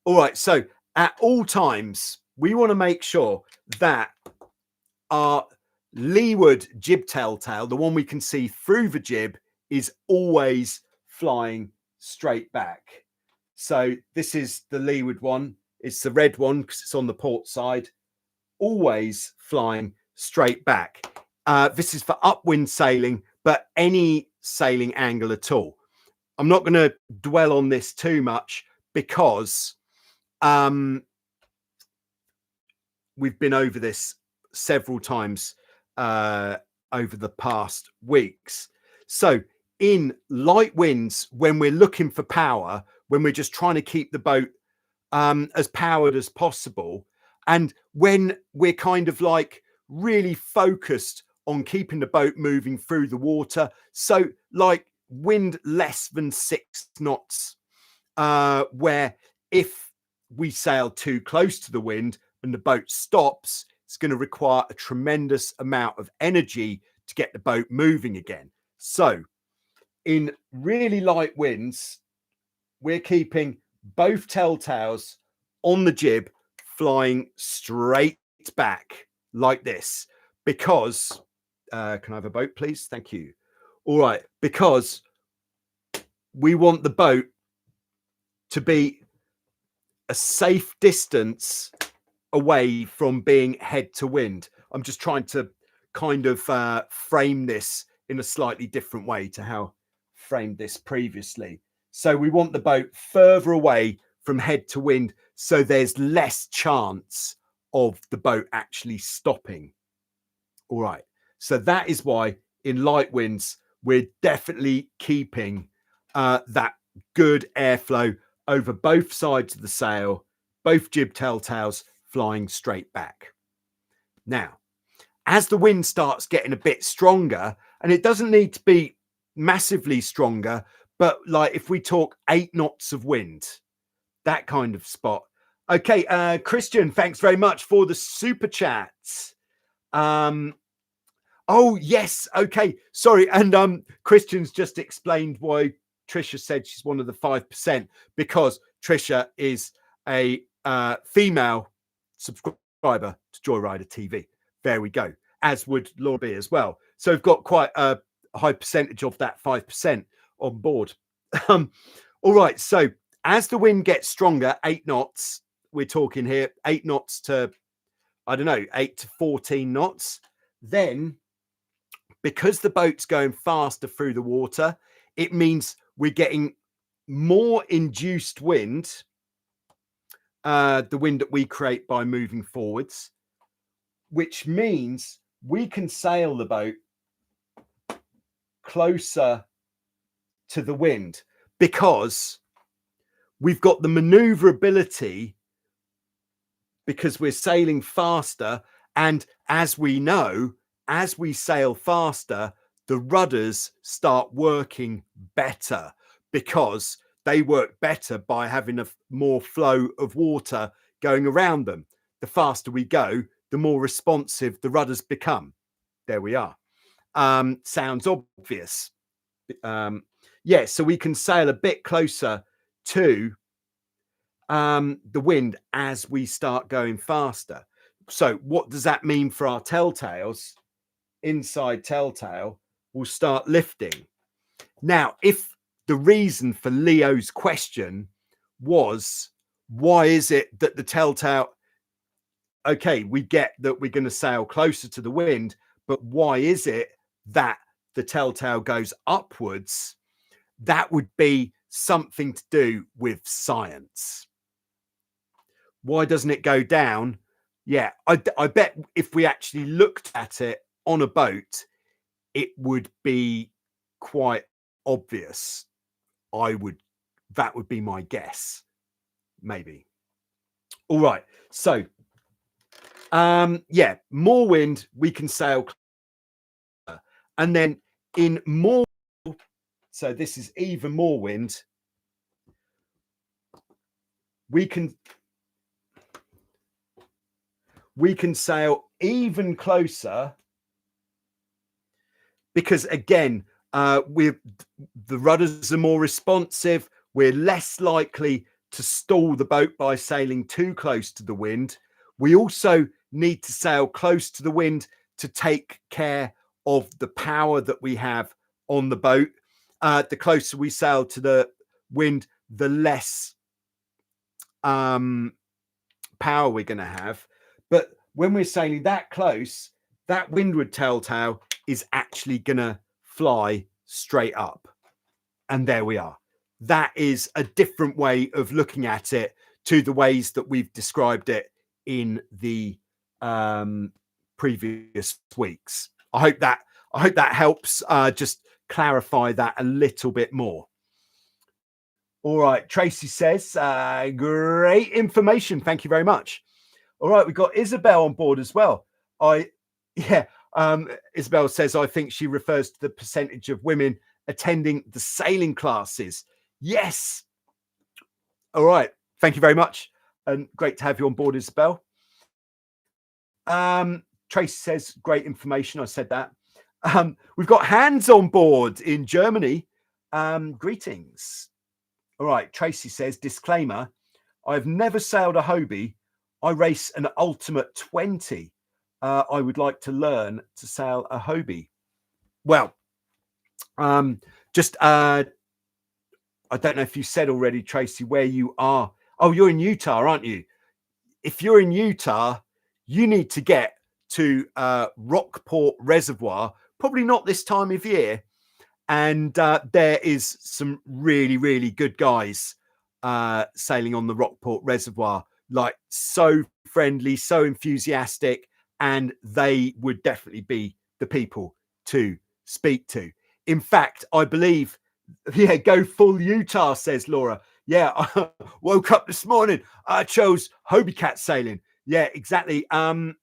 right. So at all times, we want to make sure that our leeward jib telltale, the one we can see through the jib, is always flying straight back. So this is the leeward one. It's the red one because it's on the port side, always flying straight back. This is for upwind sailing, but any sailing angle at all. I'm not going to dwell on this too much because we've been over this several times over the past weeks. So in light winds, when we're looking for power, when we're just trying to keep the boat as powered as possible, and when we're kind of like really focused on keeping the boat moving through the water, so like wind less than 6 knots, where if we sail too close to the wind and the boat stops, it's going to require a tremendous amount of energy to get the boat moving again. So in really light winds, we're keeping both telltales on the jib flying straight back like this, because can I have a boat, please? Thank you. All right, because we want the boat to be a safe distance away from being head to wind. I'm just trying to kind of frame this in a slightly different way to how I framed this previously. So we want the boat further away from head to wind, so there's less chance of the boat actually stopping. All right, so that is why in light winds we're definitely keeping that good airflow over both sides of the sail, both jib telltales flying straight back. Now, as the wind starts getting a bit stronger, and it doesn't need to be massively stronger, but like if we talk 8 knots of wind, that kind of spot. Okay, Christian, thanks very much for the super chats. Oh yes, okay, sorry. And Christian's just explained why Trisha said she's one of the 5%, because Trisha is a female subscriber to Joyrider TV. There we go. As would Laura B as well. So we've got quite a high percentage of that 5% on board. All right. So as the wind gets stronger, 8 knots, we're talking here 8 knots to, I don't know, 8 to 14 knots. Then, because the boat's going faster through the water, it means we're getting more induced wind, the wind that we create by moving forwards, which means we can sail the boat closer to the wind because we've got the maneuverability, because we're sailing faster. And as we know, as we sail faster, the rudders start working better because they work better by having a more flow of water going around them. The faster we go, the more responsive the rudders become. There we are. Sounds obvious. Yeah, so we can sail a bit closer to the wind as we start going faster. So what does that mean for our telltales? Inside telltale will start lifting. Now, if the reason for Leo's question was, why is it that the telltale, okay, we get that we're going to sail closer to the wind, but why is it that the telltale goes upwards? That would be something to do with science. Why doesn't it go down? Yeah, I bet if we actually looked at it on a boat, it would be quite obvious. That would be my guess, maybe. All right, so yeah, more wind, we can sail closer. And then in more, so this is even more wind, we can sail even closer, because again, the rudders are more responsive. We're less likely to stall the boat by sailing too close to the wind. We also need to sail close to the wind to take care of the power that we have on the boat. The closer we sail to the wind, the less power we're going to have. But when we're sailing that close, that windward telltale is actually going to fly straight up. And there we are. That is a different way of looking at it to the ways that we've described it in the previous weeks. I hope that helps just clarify that a little bit more. All right, Tracy says, great information. Thank you very much. All right, we've got Isabel on board as well. Isabel says, I think she refers to the percentage of women attending the sailing classes. Yes. All right. Thank you very much. And great to have you on board, Isabel. Tracy says, great information. I said that. We've got Hans on board in Germany. Greetings. All right. Tracy says, disclaimer, I've never sailed a Hobie. I race an Ultimate 20. I would like to learn to sail a Hobie. Well, I don't know if you said already, Tracy, where you are. Oh, you're in Utah, aren't you? If you're in Utah, you need to get to Rockport Reservoir, probably not this time of year. And there is some really, really good guys sailing on the Rockport Reservoir, like so friendly, so enthusiastic, and they would definitely be the people to speak to. In fact, I believe, go full Utah, says Laura. Yeah, I woke up this morning. I chose Hobie cat sailing. Yeah, exactly. I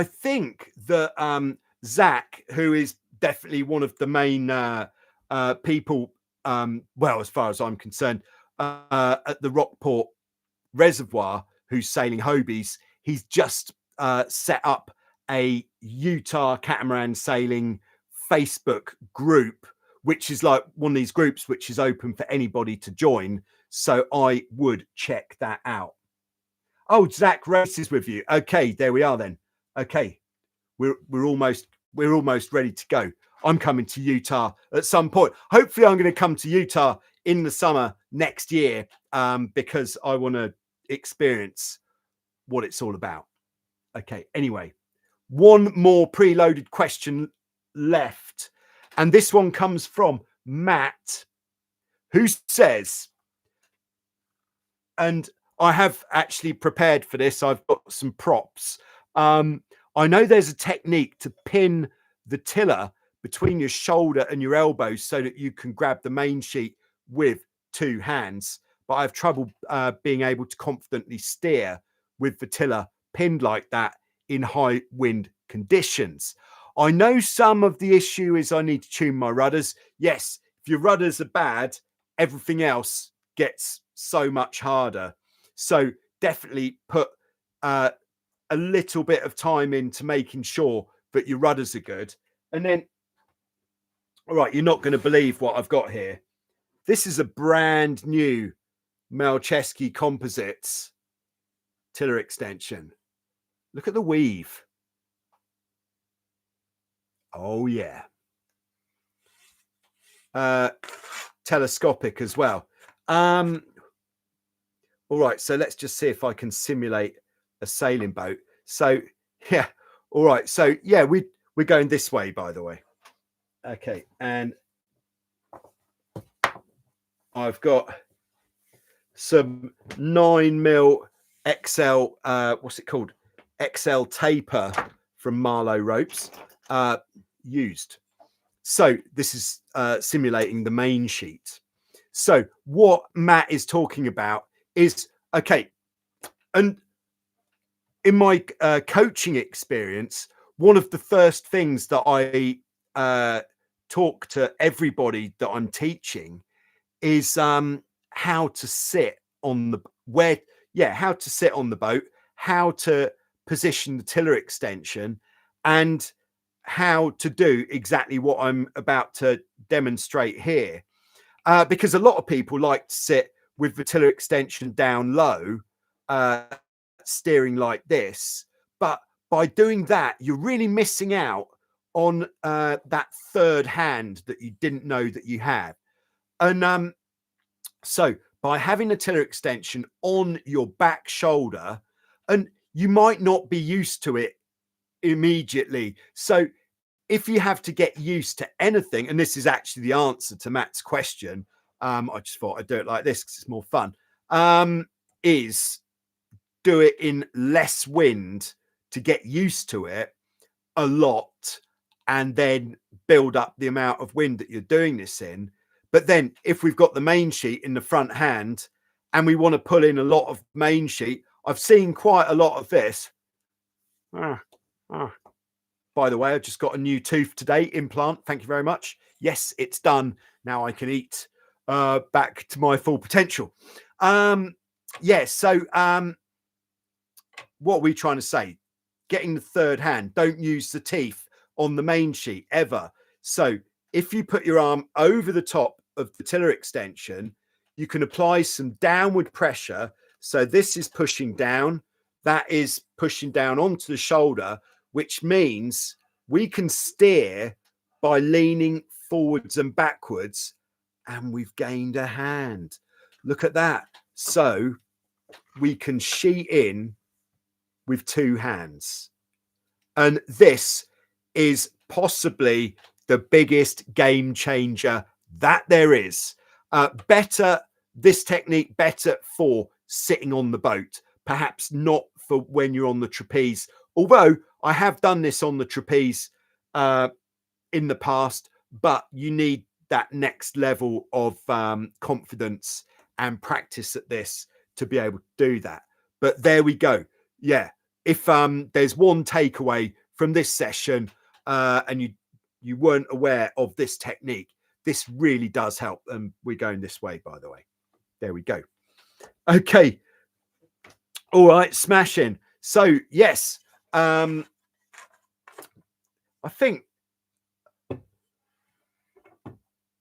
think that Zach, who is definitely one of the main people, well, as far as I'm concerned, at the Rockport Reservoir, who's sailing Hobies, he's just set up a Utah catamaran sailing Facebook group, which is like one of these groups which is open for anybody to join. So I would check that out. Oh, Zach races with you. Okay, there we are then. Okay, we're almost ready to go. I'm coming to Utah at some point. Hopefully, I'm going to come to Utah in the summer next year because I want to experience what it's all about. Okay, anyway, one more preloaded question left. And this one comes from Matt, who says, and I have actually prepared for this. I've got some props. I know there's a technique to pin the tiller between your shoulder and your elbow so that you can grab the main sheet with two hands. But I have trouble being able to confidently steer with the tiller pinned like that in high wind conditions. I know some of the issue is I need to tune my rudders. Yes, if your rudders are bad, everything else gets so much harder. So definitely put a little bit of time into making sure that your rudders are good. And then, all right, you're not going to believe what I've got here. This is a brand new Malcheski Composites tiller extension. Look at the weave. Oh, yeah. Telescopic as well. All right, so let's just see if I can simulate a sailing boat. So, yeah. All right. So, yeah, we're going this way, by the way. Okay. And I've got some 9mm XL, what's it called? XL taper from Marlow ropes used. So this is simulating the main sheet. So what Matt is talking about is, okay, and in my coaching experience, one of the first things that I talk to everybody that I'm teaching is how to sit on the how to sit on the boat, how to position the tiller extension, and how to do exactly what I'm about to demonstrate here. Because a lot of people like to sit with the tiller extension down low, steering like this. But by doing that, you're really missing out on that third hand that you didn't know that you had. And so by having a tiller extension on your back shoulder, and you might not be used to it immediately. So if you have to get used to anything, and this is actually the answer to Matt's question, I just thought I'd do it like this because it's more fun, is do it in less wind to get used to it a lot, and then build up the amount of wind that you're doing this in. But then if we've got the main sheet in the front hand and we want to pull in a lot of main sheet, I've seen quite a lot of this. By the way, I just got a new tooth today, implant. Thank you very much. Yes, it's done. Now I can eat back to my full potential. So what are we trying to say? Getting the third hand. Don't use the teeth on the main sheet ever. So if you put your arm over the top of the tiller extension, you can apply some downward pressure. So this is pushing down. That is pushing down onto the shoulder, which means we can steer by leaning forwards and backwards, and we've gained a hand. Look at that. So we can sheet in with two hands. And this is possibly the biggest game changer that there is. This technique better for sitting on the boat, perhaps not for when you're on the trapeze. Although I have done this on the trapeze in the past, but you need that next level of confidence and practice at this to be able to do that. But there we go. Yeah. If there's one takeaway from this session and you weren't aware of this technique, this really does help. And we're going this way, by the way. There we go. Okay. All right. Smashing. So, yes. I think.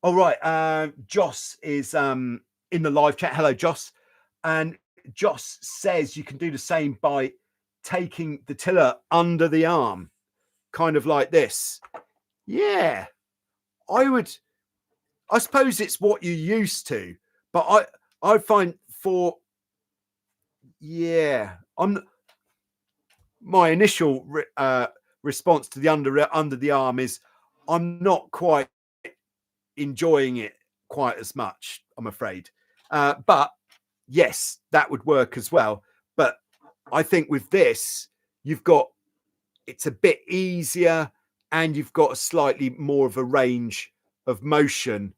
All right. Joss is in the live chat. Hello, Joss. And Joss says you can do the same by taking the tiller under the arm, kind of like this. Yeah, I suppose it's what you're used to, but I find my initial response to the under the arm is I'm not quite enjoying it quite as much, I'm afraid. But yes, that would work as well. But I think with this, it's a bit easier and you've got a slightly more of a range of motion,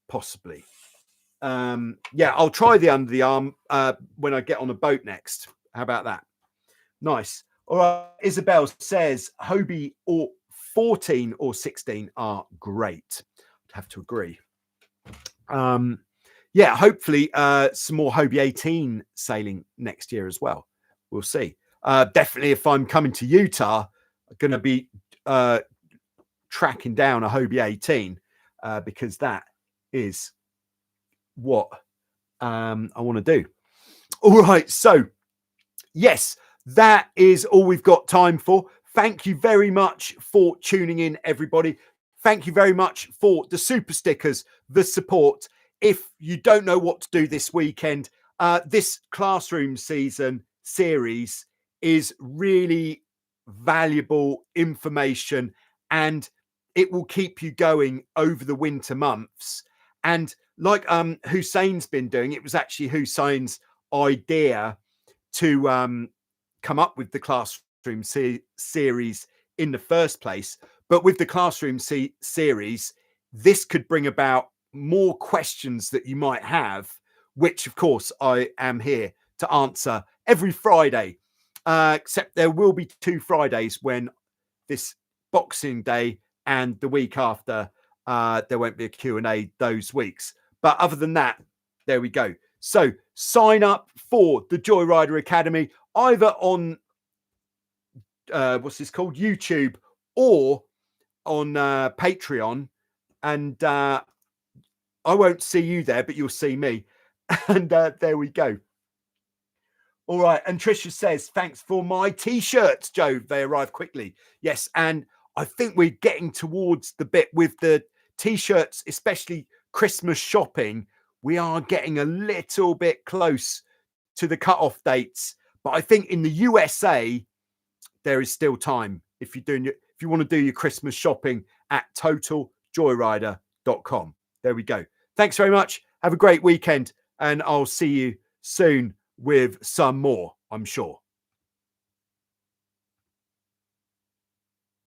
possibly. I'll try the under the arm when I get on a boat next. How about that? Nice. All right. Isabel says Hobie or 14 or 16 are great. I'd have to agree. Hopefully some more Hobie 18 sailing next year as well. We'll see. Definitely, if I'm coming to Utah, I'm going to be tracking down a Hobie 18 because that is what I want to do. All right. So, yes, that is all we've got time for. Thank you very much for tuning in, everybody. Thank you very much for the super stickers, the support. If you don't know what to do this weekend, this classroom series is really valuable information and it will keep you going over the winter months. And like Hussein's been doing, it was actually Hussein's idea to come up with the classroom series in the first place. But with the classroom series, this could bring about more questions that you might have, which of course I am here to answer every Friday, except there will be 2 Fridays when this Boxing Day and the week after there won't be a Q&A those weeks. But other than that, there we go. So sign up for the Joyrider Academy either on YouTube or on Patreon, and I won't see you there, but you'll see me. And there we go. All right. And Tricia says, thanks for my t-shirts, Joe. They arrived quickly. Yes. And I think we're getting towards the bit with the t-shirts, especially Christmas shopping. We are getting a little bit close to the cutoff dates. But I think in the USA, there is still time. if you want to do your Christmas shopping at totaljoyrider.com. There we go. Thanks very much. Have a great weekend, and I'll see you soon with some more, I'm sure.